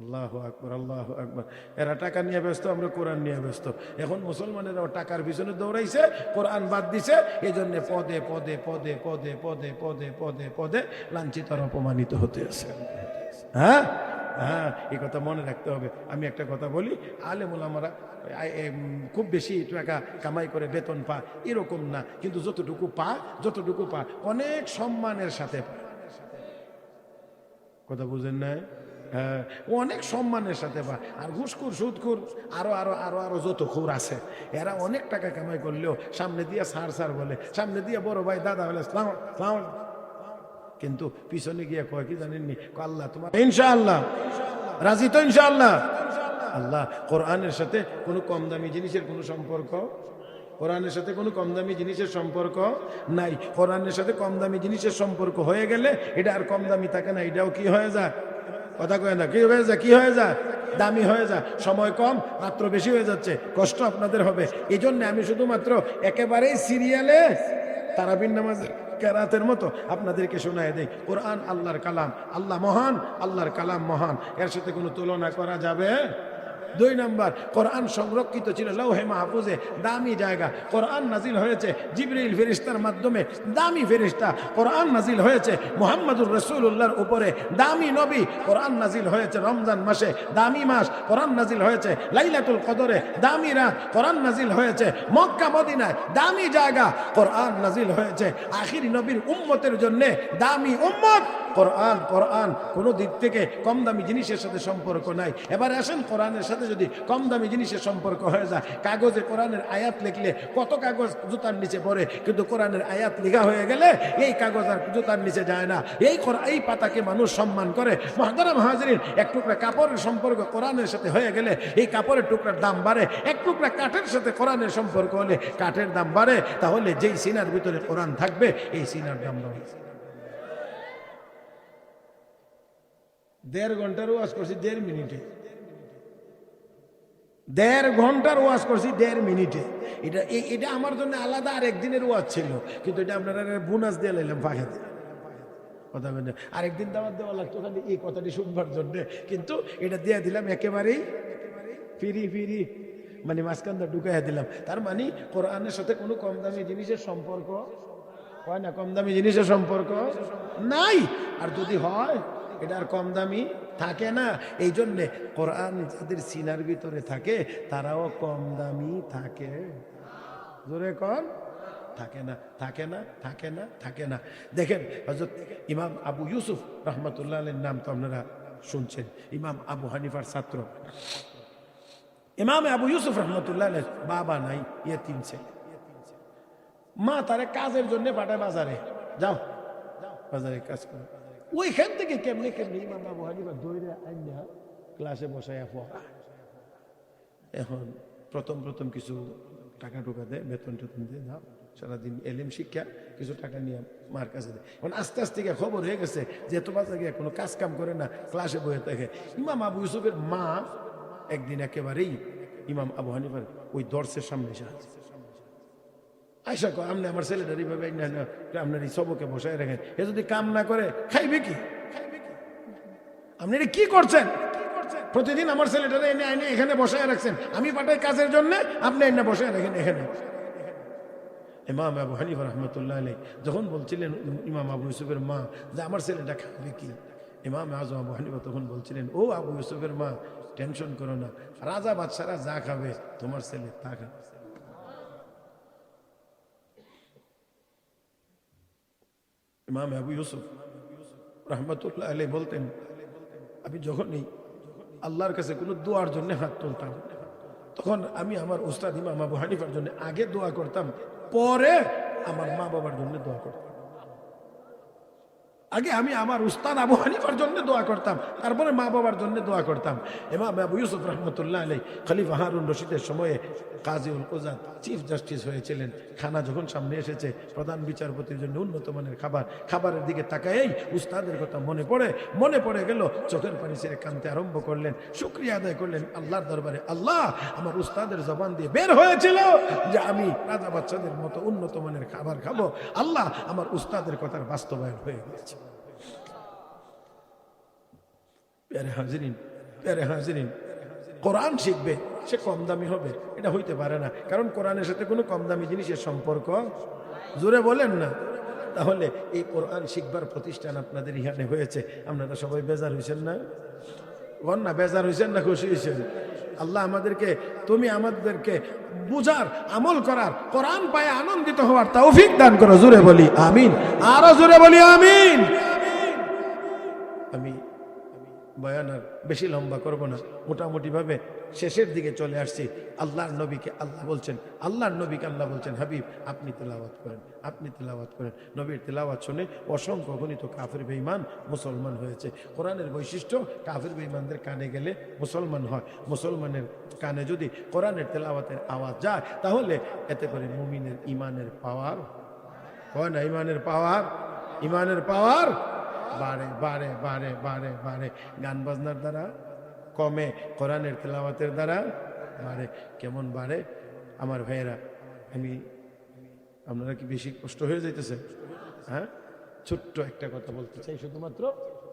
আল্লাহু আকবার, আল্লাহু আকবার। এরা টাকা নিয়ে ব্যস্ত, আমরা কোরআন নিয়ে ব্যস্ত। এখন মুসলমানেরাও টাকার পিছনে দৌড়াইছে, কোরআন বাদ দিছে। এই জন্য পদে লাঞ্ছিত আর অপমানিত হতে আছে। হ্যাঁ, এই কথা মনে রাখতে হবে। আমি একটা কথা বলি, আলেম ওলামারা খুব বেশি টাকা কামাই করে বেতন পা এরকম না, কিন্তু যতটুকু পা অনেক সম্মানের সাথে পায়। কথা বুঝেন না? হ্যাঁ, অনেক সম্মানের সাথে পায়। আর ঘুষখোর, সুদখোর, আরো যত খুর আছে, এরা অনেক টাকা কামাই করলেও সামনে দিয়ে স্যার বলে, সামনে দিয়ে বড় ভাই দাদা বলে সালাম, কিন্তু পিছনে গিয়ে কয় কি জানেননি? আল্লাহ তোমার ইনশাআল্লাহ রাজি তো ইনশাআল্লাহ। আল্লাহ কোরআনের সাথে কোনো কম দামি জিনিসের কোনো সম্পর্ক, কোরআনের সাথে কোনো কম দামি জিনিসের সম্পর্ক নাই। কোরআনের সাথে কম দামি জিনিসের সম্পর্ক হয়ে গেলে এটা আর কম দামি থাকে না, এটাও কি হয়ে যায়? কথা কয় না, কি হয়ে যায়? দামি হয়ে যায়। সময় কম, মাত্র বেশি হয়ে যাচ্ছে, কষ্ট আপনাদের হবে। এই জন্য আমি শুধুমাত্র একেবারেই সিরিয়ালে তারাবির নামাজ কেরাতের মতো আপনাদেরকে শোনায় দেই। কোরআন আল্লাহর কালাম, আল্লাহ মহান, আল্লাহর কালাম মহান, এর সাথে কোনো তুলনা করা যাবে। 2 নম্বর, কোরআন সংরক্ষিত ছিল লৌহে মাহফুজে, দামি জায়গা। কোরআন নাজিল হয়েছে জিবরিল ফেরেশতার মাধ্যমে, দামি ফেরেশতা। কোরআন নাজিল হয়েছে মুহাম্মদুর রাসূলুল্লাহর উপরে, দামি নবী। কোরআন নাজিল হয়েছে রমজান মাসে, দামি মাস। কোরআন নাজিল হয়েছে লাইলাতুল কদরে, দামি রাত। কোরআন নাজিল হয়েছে মক্কা মদিনায়, দামি জায়গা। কোরআন নাজিল হয়েছে আখিরি নবীর উম্মতের জন্য, দামি উম্মত। কোরআন কোরআন কোনো দিক থেকে কম দামি জিনিসের সাথে সম্পর্ক নাই। এবার আসেন, কোরআনের সাথে যদি কম দামি জিনিসের সম্পর্ক হয়ে যায়, কাগজে কোরআনের আয়াত লিখলে কত কাগজ জুতার নিচে পড়ে, কিন্তু কোরআনের আয়াত লেখা হয়ে গেলে এই কাগজ আর জুতার নিচে যায় না। এই পাতাকে মানুষ সম্মান করে। মুহতারাম হাজিরিন, এক টুকরা কাপড়ের সম্পর্ক কোরআনের সাথে হয়ে গেলে এই কাপড়ের টুকরার দাম বাড়ে। এক টুকরা কাঠের সাথে কোরআনের সম্পর্ক হলে কাঠের দাম বাড়ে। তাহলে যেই সিনার ভিতরে কোরআন থাকবে, এই সিনার দাম বাড়ে। 1.5 ঘন্টার ওয়াজ করছি 1.5 মিনিটে, 1.5 ঘন্টার ওয়াজ করছি 1.5 মিনিটে। এটা আমার জন্য আলাদা আর একদিনের ওয়াজ ছিল, কিন্তু এটা আপনারা বোনাস দিয়ে লাইলাম ফাঁকাতে। কথা বলে আরেকদিন দাওয়াত দেওয়া লাগতো খালি এই কথাটি শুনবার জন্য, কিন্তু এটা দিয়ে দিলাম একেবারেই ফিরি, মানে মাঝখানটা ঢুকাইয়া দিলাম। তার মানে কোরআনের সাথে কোনো কম দামি জিনিসের সম্পর্ক হয় না, কম দামি জিনিসের সম্পর্ক নাই। আর যদি হয়, এটা আর কম দামি থাকে না। এই জন্যে কোরআন যাদের সিনার ভিতরে থাকে তারাও কম দামি থাকে। জোরে কন, থাকে না, থাকে না, থাকে না, থাকে না। দেখেন হযরত ইমাম আবু ইউসুফ রহমতুল্লাহ আলাইহির নাম তো আপনারা শুনছেন, ইমাম আবু হানিফার ছাত্র। ইমাম আবু ইউসুফ রহমতুল্লাহ আলাইহি বাবা নাই, ইয়েতিম ছেলে। মা তারে কাজের জন্য পাঠায় বাজারে, যাও বাজারে কাজ করো। ওইখান থেকে কেমনে ইমাম আবু হানিফা দৌড়ে আইনা ক্লাসে বসাইয়া পড়া। এখন প্রথম কিছু টাকা টোকা দেয়, বেতন টেতন দিয়ে, যাও সারাদিন এলিম শিক্ষা, কিছু টাকা নিয়ে মার কাছে দেয়। এখন আস্তে আস্তে খবর হয়ে গেছে যে এত বাজার গিয়ে কোনো কাজ কাম করে না, ক্লাসে বসে থাকে। ইমাম আবু ইউসুফের মা একদিন একেবারেই ইমাম আবু হানিফার ওই দর্শের সামনে এসে আছে। আয়সা কয়, আপনি আমার ছেলেটার এইভাবে আপনার এই সবকে বসায় রাখেন, এ যদি কাম না করে খাইবে কি? আপনি এটা কি করছেন? প্রতিদিন আমার ছেলেটারে এনে আইনে এখানে বসায় রাখছেন, আমি পাঠাই কাজের জন্য, আপনি এনে বসায় রাখেন এখানে। ইমাম আবু হানিফা রহমতুল্লাহ আলাইহি যখন বলছিলেন ইমাম আবু ইউসুফের মা যে আমার ছেলেটা খাবে কি, ইমাম আজম আবু হানিফা তখন বলছিলেন, ও আবু ইউসুফের মা, টেনশন করো না, রাজা বাদশারা যা খাবে তোমার ছেলে তা খাবে। ইমাম আবু ইউসুফ রহমতুল্লাহ আলাইহি বলতেন, আমি যখনই আল্লাহর কাছে কোনো দোয়ার জন্য হাত তুলতাম, তখন আমি আমার উস্তাদ ইমাম আবু হানিফার জন্য আগে দোয়া করতাম, পরে আমার মা বাবার জন্য দোয়া করতাম। আগে আমি আমার উস্তাদ আবু হানিফার জন্য দোয়া করতাম, তারপরে মা বাবার জন্য দোয়া করতাম। ইমাম আবু ইউসুফ রহমতুল্লাহ আলাইহি খলিফা হারুন রশিদের সময়ে কাজী-উল কুযাত চিফ জাস্টিস হয়েছিলেন। খানা যখন সামনে এসেছে, প্রধান বিচারপতির জন্য উন্নত মানের খাবারের দিকে তাকায়েই উস্তাদের কথা মনে পড়ে গেল, চোখের পানি ছেড়ে কাঁদতে আরম্ভ করলেন, শুকরিয়া আদায় করলেন আল্লাহর দরবারে। আল্লাহ, আমার উস্তাদের জবান দিয়ে বের হয়েছিল যে আমি রাজা বাচ্চাদের মতো উন্নত মানের খাবার খাবো। আল্লাহ, আমার উস্তাদের কথার বাস্তবায়ন হয়ে গেছে। প্যারে হাজিরিন, কোরআন শিখবে সে কম দামি হবে এটা হইতে পারে না, কারণ কোরআনের সাথে কোনো কম দামি জিনিসের সম্পর্ক, জোরে বলেন না। তাহলে এই কোরআন শিখবার প্রতিষ্ঠান আপনাদের ইহানে হয়েছে, আপনারা সবাই বেজার হয়েছেন না? বল না, বেজার হয়েছেন না খুশি হয়েছেন? আল্লাহ আমাদেরকে বুঝার, আমল করার, কোরআন পায়ে আনন্দিত হওয়ার তৌফিক দান করো। জোরে বলি আমিন, আরো জোরে বলি আমিন। আমি বয়ান আর বেশি লম্বা করব না, মোটামুটি ভাবে শেষের দিকে চলে আসছি। আল্লাহর নবীকে আল্লাহ বলছেন, হাবিব আপনি তেলাওয়াত করেন। নবীর তেলাওয়াত শুনে অসংখ্য গণিত কাফের বেঈমান মুসলমান হয়েছে। কোরআনের বৈশিষ্ট্য, কাফের বেঈমানদের কানে গেলে মুসলমান হয়। মুসলমানের কানে যদি কোরআনের তেলাওয়াতের আওয়াজ যায়, তাহলে এতে করে মুমিনের ইমানের পাওয়ার হয় না, ইমানের পাওয়ার বাড়ে। গান বাজনার দ্বারা কমে, কোরআনের তেলাওয়াতের দ্বারা বাড়ে। কেমন বাড়ে আমার ভাইয়েরা? আপনারা কি বেশি কষ্ট হয়ে যাইতেছে? হ্যাঁ, ছোট্ট একটা কথা বলতে চাই শুধুমাত্র,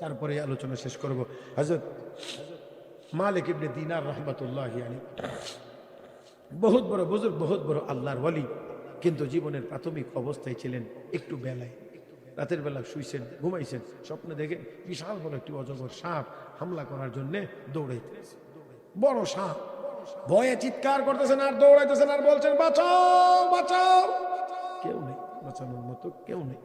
তারপরে আলোচনা শেষ করব। হযরত মালিক ইবনে দিনার রাহমাতুল্লাহি আলাইহি বহুত বড় বুজুর্গ, বহুত বড় আল্লাহর ওয়ালি, কিন্তু জীবনের প্রাথমিক অবস্থায় ছিলেন একটু বেলায়। রাতের বেলা শুইছেন, ঘুমাইছেন, স্বপ্নে দেখেন বিশাল বড় একটি অজগর সাপ হামলা করার জন্য দৌড়াইতেছে। বড় সাপ, ভয়ে চিৎকার করতেছেন আর দৌড়াইতেছেন আর বলছেন বাঁচাও বাঁচাও। কেউ নেই, বাঁচানোর মতো কেউ নেই।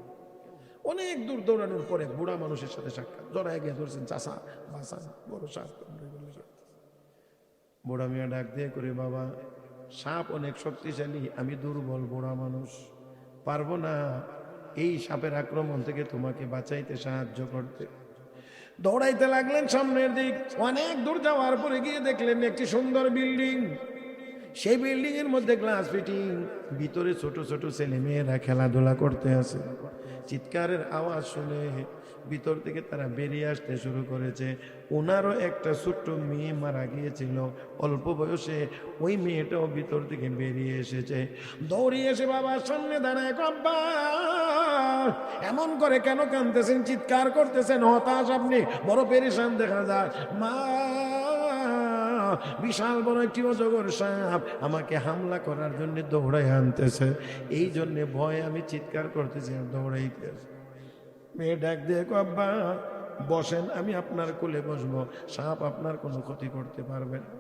অনেক দূর দৌড়ানোর পরে বুড়া মানুষের সাথে সাক্ষাৎ, জড়ায় গিয়ে ধরছেন, চাষা বাঁচান, বড় সাপ। বুড়া মিয়া ডাক দিয়ে করে, বাবা সাপ অনেক শক্তিশালী, আমি দুর্বল বুড়া মানুষ, পারবো না এই সাপের আক্রমণ থেকে তোমাকে বাঁচাইতে সাহায্য করতে। দৌড়াইতে লাগলেন সামনের দিক। অনেক দূর যাওয়ার পরে গিয়ে দেখলেন একটি সুন্দর বিল্ডিং। সেই বিল্ডিং এর মধ্যে গ্লাস ফিটিং, ভিতরে ছোট ছোট ছেলে মেয়েরা খেলাধুলা করতে আছে। চিৎকারের আওয়াজ শুনে ভিতর থেকে তারা বেরিয়ে আসতে শুরু করেছে। ওনারও একটা ছোট্ট মেয়ে মারা গিয়েছিল অল্প বয়সে, ওই মেয়েটাও ভিতর থেকে বেরিয়ে এসেছে। দৌড়িয়ে এসে বাবার সামনে দাঁড়ায়, আব্বা এমন করে কেন কাঁদতেছেন, চিৎকার করতেছেন, হতাশ আপনি, বড় পেরেশান দেখা যায়। মা বিশাল বড় একটি অজগর সাপ আমাকে হামলা করার জন্য দৌড়াই আনতেছে, এই জন্য ভয় আমি চিৎকার করতেছি আর দৌড়াইতেছি। মেয়ে ডাক দিয়ে, আব্বা বসেন, আমি আপনার কোলে বসবো, সাপ আপনার কোনো ক্ষতি করতে পারবে না,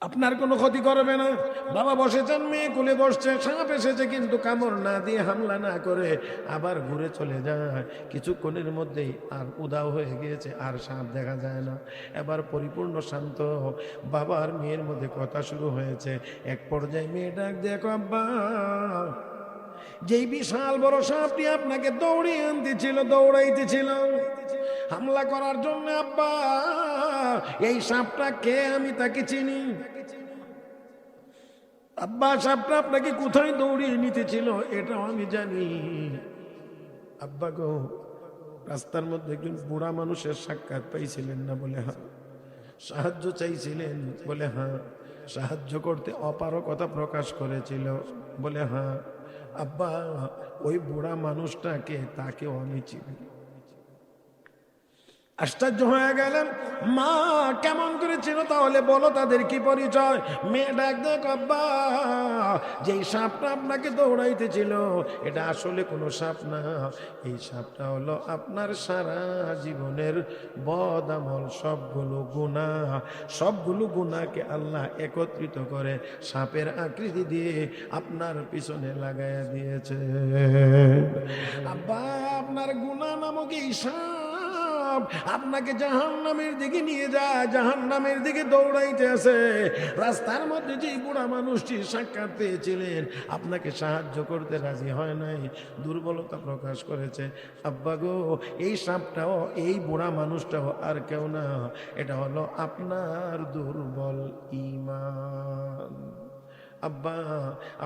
আপনার কোনো ক্ষতি করবে না। বাবা বসেছেন, মেয়ে কোলে বসছে, সাপ এসেছে কিন্তু কামড় না দিয়ে হামলা না করে আবার ঘুরে চলে যায়। কিছুক্ষণের মধ্যেই আর উধাও হয়ে গিয়েছে, আর সাপ দেখা যায় না। এবার পরিপূর্ণ শান্ত বাবার মেয়ের মধ্যে কথা শুরু হয়েছে। এক পর্যায়ে মেয়ে ডাক দেখো, আব্বা যেই বিশাল বড় সাপটি আপনাকে দৌড়িয়ে আনতেছিল, দৌড়াইতেছিল হামলা করার জন্য, আব্বা এই সাপটা কে, আমি তাকে চিনি। আব্বা সাপটা আপনাকে কোথায় দৌড়িয়ে নিতেছিল এটাও আমি জানি। আব্বা গো, রাস্তার মধ্যে একজন বুড়া মানুষের সাক্ষাৎ পাইছিলেন না? বলে হ্যাঁ। সাহায্য চাইছিলেন? বলে হ্যাঁ। সাহায্য করতে অপারগতা প্রকাশ করেছিল? বলে হ্যাঁ। আব্বা ওই বুড়া মানুষটাকে, তাকেও আমি চিনি। আশ্চর্য হয়ে গেলেন, মা কেমন করে ছিল তাহলে, বলো তাদের কি পরিচয়? মেয়ে ডাক দেখ, আব্বা যেই সাপটা আপনাকে দৌড়াইতেছিল এটা আসলে কোনো সাপ না, এই সাপটা হলো আপনার সারা জীবনের বদ আমল, সবগুলো গুনাহকে আল্লাহ একত্রিত করে সাপের আকৃতি দিয়ে আপনার পিছনে লাগাইয়া দিয়েছে। আব্বা আপনার গুনাহ নামক এই সাপ আপনাকে জাহান্নামের দিকে নিয়ে যায়, জাহান্নামের দিকে দৌড়াইতে আছে। রাস্তার মধ্যে যে বুড়া মানুষটি সাক্ষাৎ পেয়েছিলেন আপনাকে সাহায্য করতে রাজি হয় নাই, দুর্বলতা প্রকাশ করেছে। আব্বা গো, এই সাপটাও, এই বুড়া মানুষটাও আর কেউ না, এটা হলো আপনার দুর্বল ঈমান। আব্বা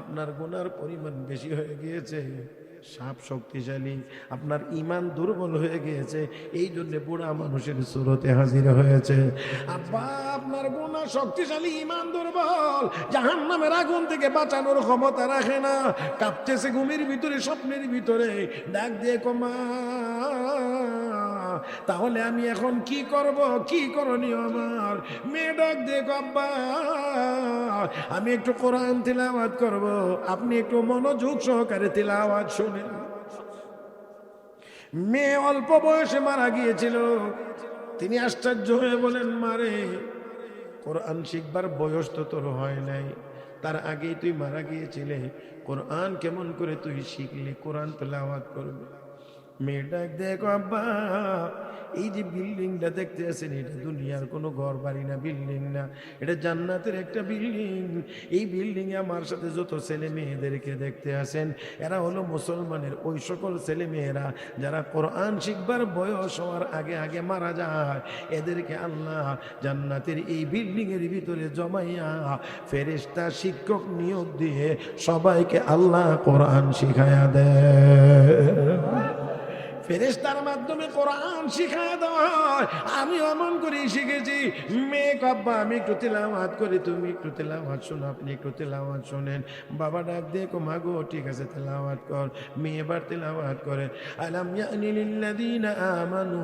আপনার গুনার পরিমাণ বেশি হয়ে গিয়েছে, সাপ শক্তিশালী, আপনার ঈমান দুর্বল হয়ে গিয়েছে, এই জন্য বুড়া মানুষের সুরতে হাজির হয়েছে। আব্বা আপনার গুনাহ শক্তিশালী, ঈমান দুর্বল, জাহান্নামের আগুন থেকে বাঁচানোর ক্ষমতা রাখে না, কাঁপতেছে ঘুমের ভিতরে, স্বপ্নের ভিতরে। ডাক দিয়ে কমা, তাহলে আমি এখন কি করব, কি করণীয় আমার? মেয়ে ডাক দিয়ে, আব্বা আমি একটু কোরআন তিলাওয়াত করব, আপনি একটু মনোযোগ সহকারে তিলাওয়াত শুনেন। মেয়ে অল্প বয়সে মারা গিয়েছিল, তিনি আশ্চর্য হয়ে বলেন, মারে কোরআন শিখবার বয়স তো তোর হয় নাই, তার আগেই তুই মারা গিয়েছিলে, কোরআন কেমন করে তুই শিখলি, কোরআন তিলাওয়াত করবে? মেয়ে ডাক দেখো, আব্বা এই যে বিল্ডিংটা দেখতে আছেন এটা দুনিয়ার কোনো ঘর বাড়ি না, বিল্ডিং না, এটা জান্নাতের একটা বিল্ডিং। এই বিল্ডিং এ আমার সাথে যত ছেলে মেয়েদেরকে দেখতে আসেন এরা হলো মুসলমানের ওই সকল ছেলে মেয়েরা যারা কোরআন শিখবার বয়স হওয়ার আগে আগে মারা যায়। এদেরকে আল্লাহ জান্নাতের এই বিল্ডিং এর ভিতরে জমাইয়া ফেরেশতা শিক্ষক নিয়োগ দিয়ে সবাইকে আল্লাহ কোরআন শিখায়া দেয়। ফেরেশতার মাধ্যমে মাধ্যমে কোরআন শিখায় দেওয়া হয়। আমি অমন করেই শিখেছি। মেয়ে আব্বা আমি একটু তেলাওয়াত করি, তুমি একটু তেলাওয়াত শোনো, আপনি একটু তেলাওয়াত শোনেন। বাবা ডাক দিয়ে মা গো ঠিক আছে তেলাওয়াত কর। মেয়ে এবার তেলাওয়াত করে, আলাম ইয়ানি লিল্লাযীনা আমানু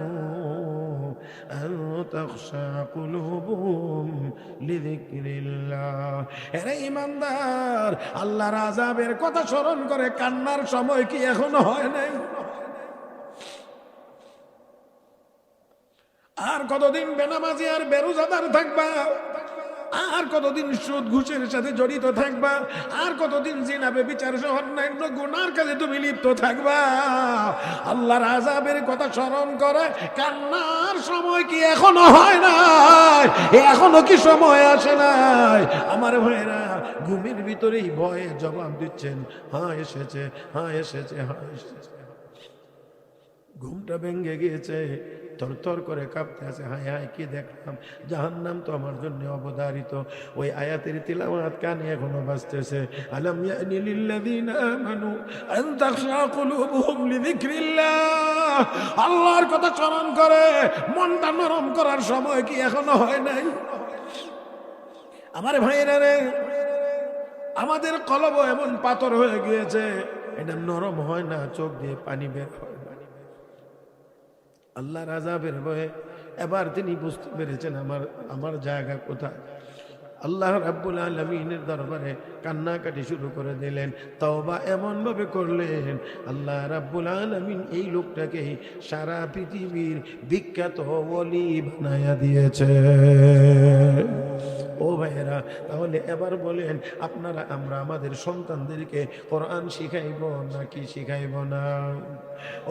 আন তাখশা কুলুবুহুম লিযিকরিল্লাহ। এরে ঈমানদার, আল্লাহর আযাবের কথা স্মরণ করে কান্নার সময় কি এখনো হয় নাই? আর কতদিন বেনামাজি আর বেরোজাদার থাকবা? আর কতদিন সুদ ঘুষের সাথে জড়িত থাকবা? আর কতদিন জিনা ব্যভিচার সহ অন্যান্য গুনার কাজে তুমি লিপ্ত থাকবা? আল্লাহর আযাবের কথা স্মরণ করে কান্নার সময় কি এখনো হয় নাই? এখনো কি সময় আসে নাই? আমার ভাইরা ঘুমের ভিতরেই ভয়ে জবাব দিচ্ছেন, হ্যাঁ এসেছে, হ্যাঁ এসেছে, হ্যাঁ এসেছে। ঘুমটা ভেঙে গিয়েছে, থরথর করে কাঁপতে আছে। হায় হায় কি দেখলাম, জাহান্নাম তো আমার জন্য অবধারিত। ওই আয়াতের তিলাওয়াত কানে এখনো বাজতেছে, আলাম ইয়ানি লিল্লাযীনা আমানু আন তাখশা কুলুবুহুম লিযিকরিল্লাহ। আল্লাহর কথা স্মরণ করে মনটা নরম করার সময় কি এখনো হয় নাই? আমার ভাইরা রে, আমাদের কলব এমন পাথর হয়ে গিয়েছে, এটা নরম হয় না, চোখ দিয়ে পানি বের হয়। আল্লাহর আযাবের ভয়ে এবার তিনি বুঝতে পেরেছেন আমার জায়গা কোথায়। আল্লাহ রাব্বুল আলামিনের দরবারে কান্নাকাটি শুরু করে দিলেন, তওবা এমন ভাবে করলেন আল্লাহ রাব্বুল আলামিন এই লোকটাকে সারা পৃথিবীর বিখ্যাত ওলি বানায়া দিয়েছে। ও ভাইরা, তাহলে এবার বলেন আপনারা আমরা আমাদের সন্তানদেরকে কোরআন শিখাইব নাকি শিখাইব না?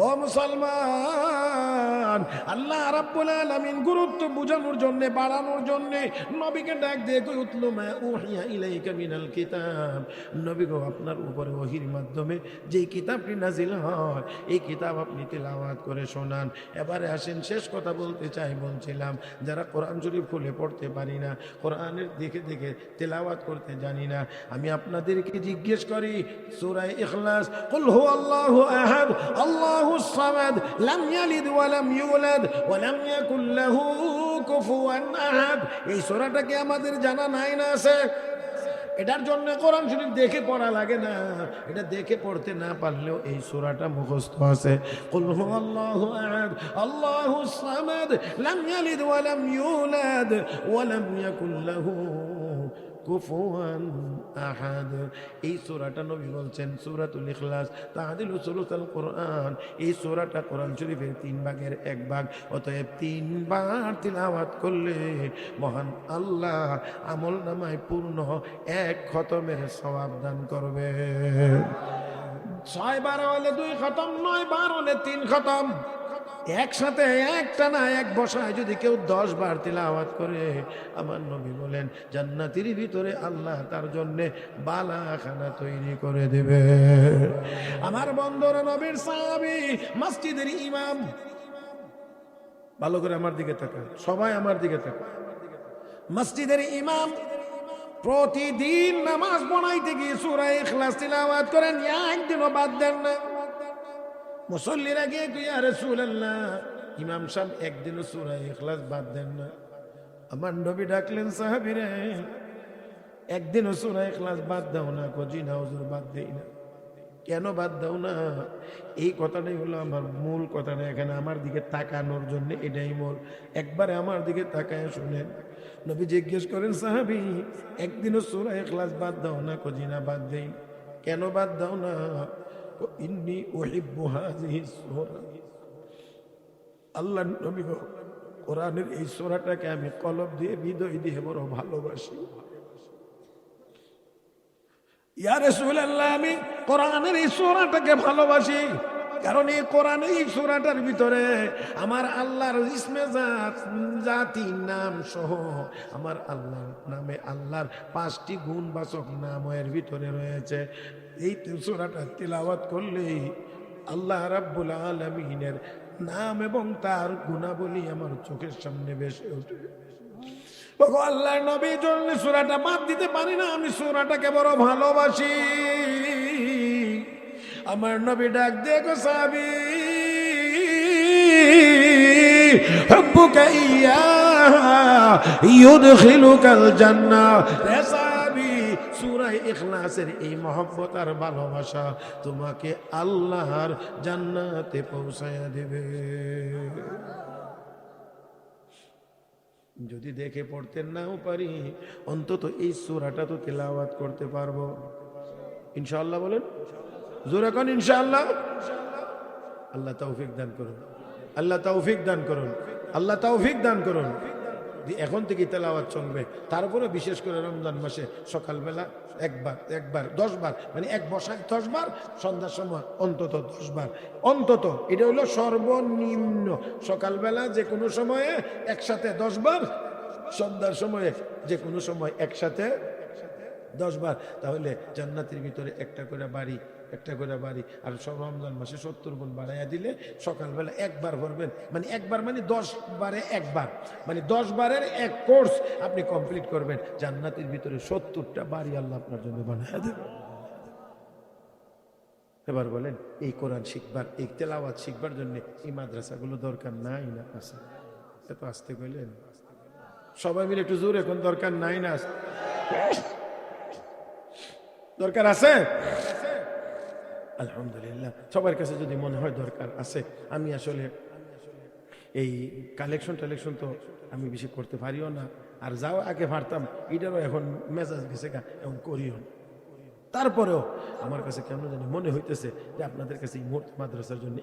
ও মুসলমান, আল্লাহ রাব্বুল আলামিন গুরুত্ব বোঝানোর জন্য, বাড়ানোর জন্য নবীকে ডাক দিয়ে কই উতলু মা উহিয়া ইলাইকা মিনাল কিতাব। নবী গো, আপনার উপরে ওহীর মাধ্যমে যে কিতাবটি নাজিল হয় এই কিতাব আপনি তেলাওয়াত করে শোনান। এবারে আসেন, শেষ কথা বলতে চাই, বলছিলাম যারা কোরআন শরীফ খুলে পড়তে পারি না, কোরআনের দেখে দেখে তেলাওয়াত করতে জানি না, আমি আপনাদেরকে জিজ্ঞেস করি সূরা ইখলাস, কুল হুয়াল্লাহু আহাদ আল্লাহুস সামাদ লাম ইয়ালিদ ওয়া লাম ইউলাদ ওয়া লাম ইয়াকুল লাহু কুফুয়ান আহাদ, এই সূরাটা কি আমাদের জানা নাই না আছে? এটার জন্য কোরআন শরীফ দেখে পড়া লাগে না, এটা দেখে পড়তে না পারলেও এই সূরাটা মুখস্থ আছে। কুল হুয়াল্লাহু আহাদ আল্লাহুস সামাদ লাম ইয়ালিদ ওয়া লাম ইউলাদ ওয়া লাম ইয়াকুল লাহু কুফুয়ান আহাদ। এই সূরাটা নবী বলছেন সূরাতুল ইখলাস তা'দিলু সুলুসাল কোরআন। এই সূরাটা কোরআন শরীফের 3 ভাগের 1 ভাগ, অতএব 3 বার তিলাওয়াত করলে মহান আল্লাহ আমলনামায় পূর্ণ 1 খতমের সওয়াব দান করবে। 6 বার হলে 2 খতম, 9 বার হলে 3 খতম। একসাথে একটা না এক বসায় যদি কেউ 10 বার তিলাওয়াত করে, আমার নবী বলেন জান্নাতের ভিতরে আল্লাহ তার জন্য বালাখানা তৈরি করে দেবে। আমার বন্ধুরা, নবীর সাহাবী, মসজিদের ইমাম, ভালো করে আমার দিকে তাকান, সবাই আমার দিকে তাকান। মসজিদের ইমাম প্রতিদিন নামাজ পড়াইতে গিয়ে সূরা ইখলাস তিলাওয়াত করেন, একদিনও বাদ দেন না। মুসল্লিরা গিয়ে ইয়া রাসূলুল্লাহ, ইমাম সাহেব একদিনও সূরা ইখলাস বাদ দেন না। আমার নবী ডাকলেন, সাহাবীরা একদিনও সূরা ইখলাস বাদ দাও না? জি না হুজুর, বাদ দেই না। কেন বাদ দাও না? এই কথাটাই হলো আমার মূল কথাটা, এখানে আমার দিকে তাকানোর জন্য এটাই মূল। একবারে আমার দিকে তাকায় শুনেন। নবী জিজ্ঞেস করেন, সাহাবী একদিনও সূরা ইখলাস বাদ দাও না? জি না, বাদ দেই। কেন বাদ দাও না? ইন্নী উহিব্বু হাযিহিস সূরা। আল্লাহর নবী গো, কোরআনের এই সূরাটাকে আমি কলব দিয়ে, হৃদয় দিয়ে বড় ভালোবাসি। ইয়া রাসূলুল্লাহ, আমি কোরআনের এই সূরাটাকে ভালোবাসি কারণ এই কোরআনের এই সূরাটার ভিতরে আমার আল্লাহর ইসমে জাতি নাম সহ আমার আল্লাহর নামে আল্লাহর 5টি গুণবাচক নাম এর ভিতরে রয়েছে। এই সূরাটা তিলাওয়াত করলেই আল্লাহ রাব্বুল আলামিনের নাম এবং তার গুণাবলী আমার চোখের সামনে ভেসে ওঠে। আল্লাহর নবীর জন্য সূরাটা বাদ দিতে পারি না, আমি সূরাটাকে বড় ভালোবাসি। আমার নবী ডাক দিয়ে কো, সাহাবী হুব্বুকা ইয়্যাহা ইউদখিলুকাল জান্নাহ। হে সাহাবী, সূরা ইখলাসের এই মহব্বত আর ভালোবাসা তোমাকে আল্লাহর জান্নাতে পৌঁছায়া দেবে। যদি দেখে পড়তে নাও পারি, অন্তত এই সূরাটা তো তেলাওয়াত করতে পারবো ইনশাআল্লাহ। বলেন জোরে কোন ইনশাআল্লাহ। আল্লাহ তৌফিক দান করুন, আল্লাহ তৌফিক দান করুন, আল্লাহ তৌফিক দান করুন। এখন থেকে তেলাওয়াত চলবে। তারপরে বিশেষ করে রমজান মাসে সকালবেলা একবার 10 বার, মানে এক বসায় 10 বার, সন্ধ্যার সময় অন্তত 10 বার, অন্তত। এটা হলো সর্বনিম্ন। সকালবেলা যে কোনো সময়ে একসাথে 10 বার, সন্ধ্যার সময়ে যে কোনো সময় একসাথে 10 বার। তাহলে জান্নাতের ভিতরে একটা করে বাড়ি, একটা করে বাড়ি। আর সব রমজান মাসে 70 গুণ বাড়াইয়া দিলে সকালবেলা একবার ভরবেন, মানে একবার মানে 10 বারে একবার, মানে 10 বারের এক কোর্স আপনি কমপ্লিট করবেন। জান্নাতের ভিতরে 70টা বাড়ি আল্লাহ আপনার জন্য বানাইয়া দেবেন। এবার বলেন, এই কোরআন শিখবার, এই তেলাওয়াত শিখবার জন্য এই মাদ্রাসাগুলো দরকার নাই না আছে? এত আসতে কইলেন সবাই মিলে একটু জোরে, এখন দরকার নাই না দরকার আছে? আলহামদুলিল্লাহ। সবার কাছে যদি মনে হয় দরকার আছে, আমি আসলে এই কালেকশন তো আমি বেশি করতে পারিও না, আর যাও আগে পারতাম, এটারও এখন মেজাজ গেছে গা, এখন করিও না। তারপরেও আমার কাছে কেন জানি মনে হইতেছে যে আপনাদের কাছে এই মুহূর্তে মাদ্রাসার জন্য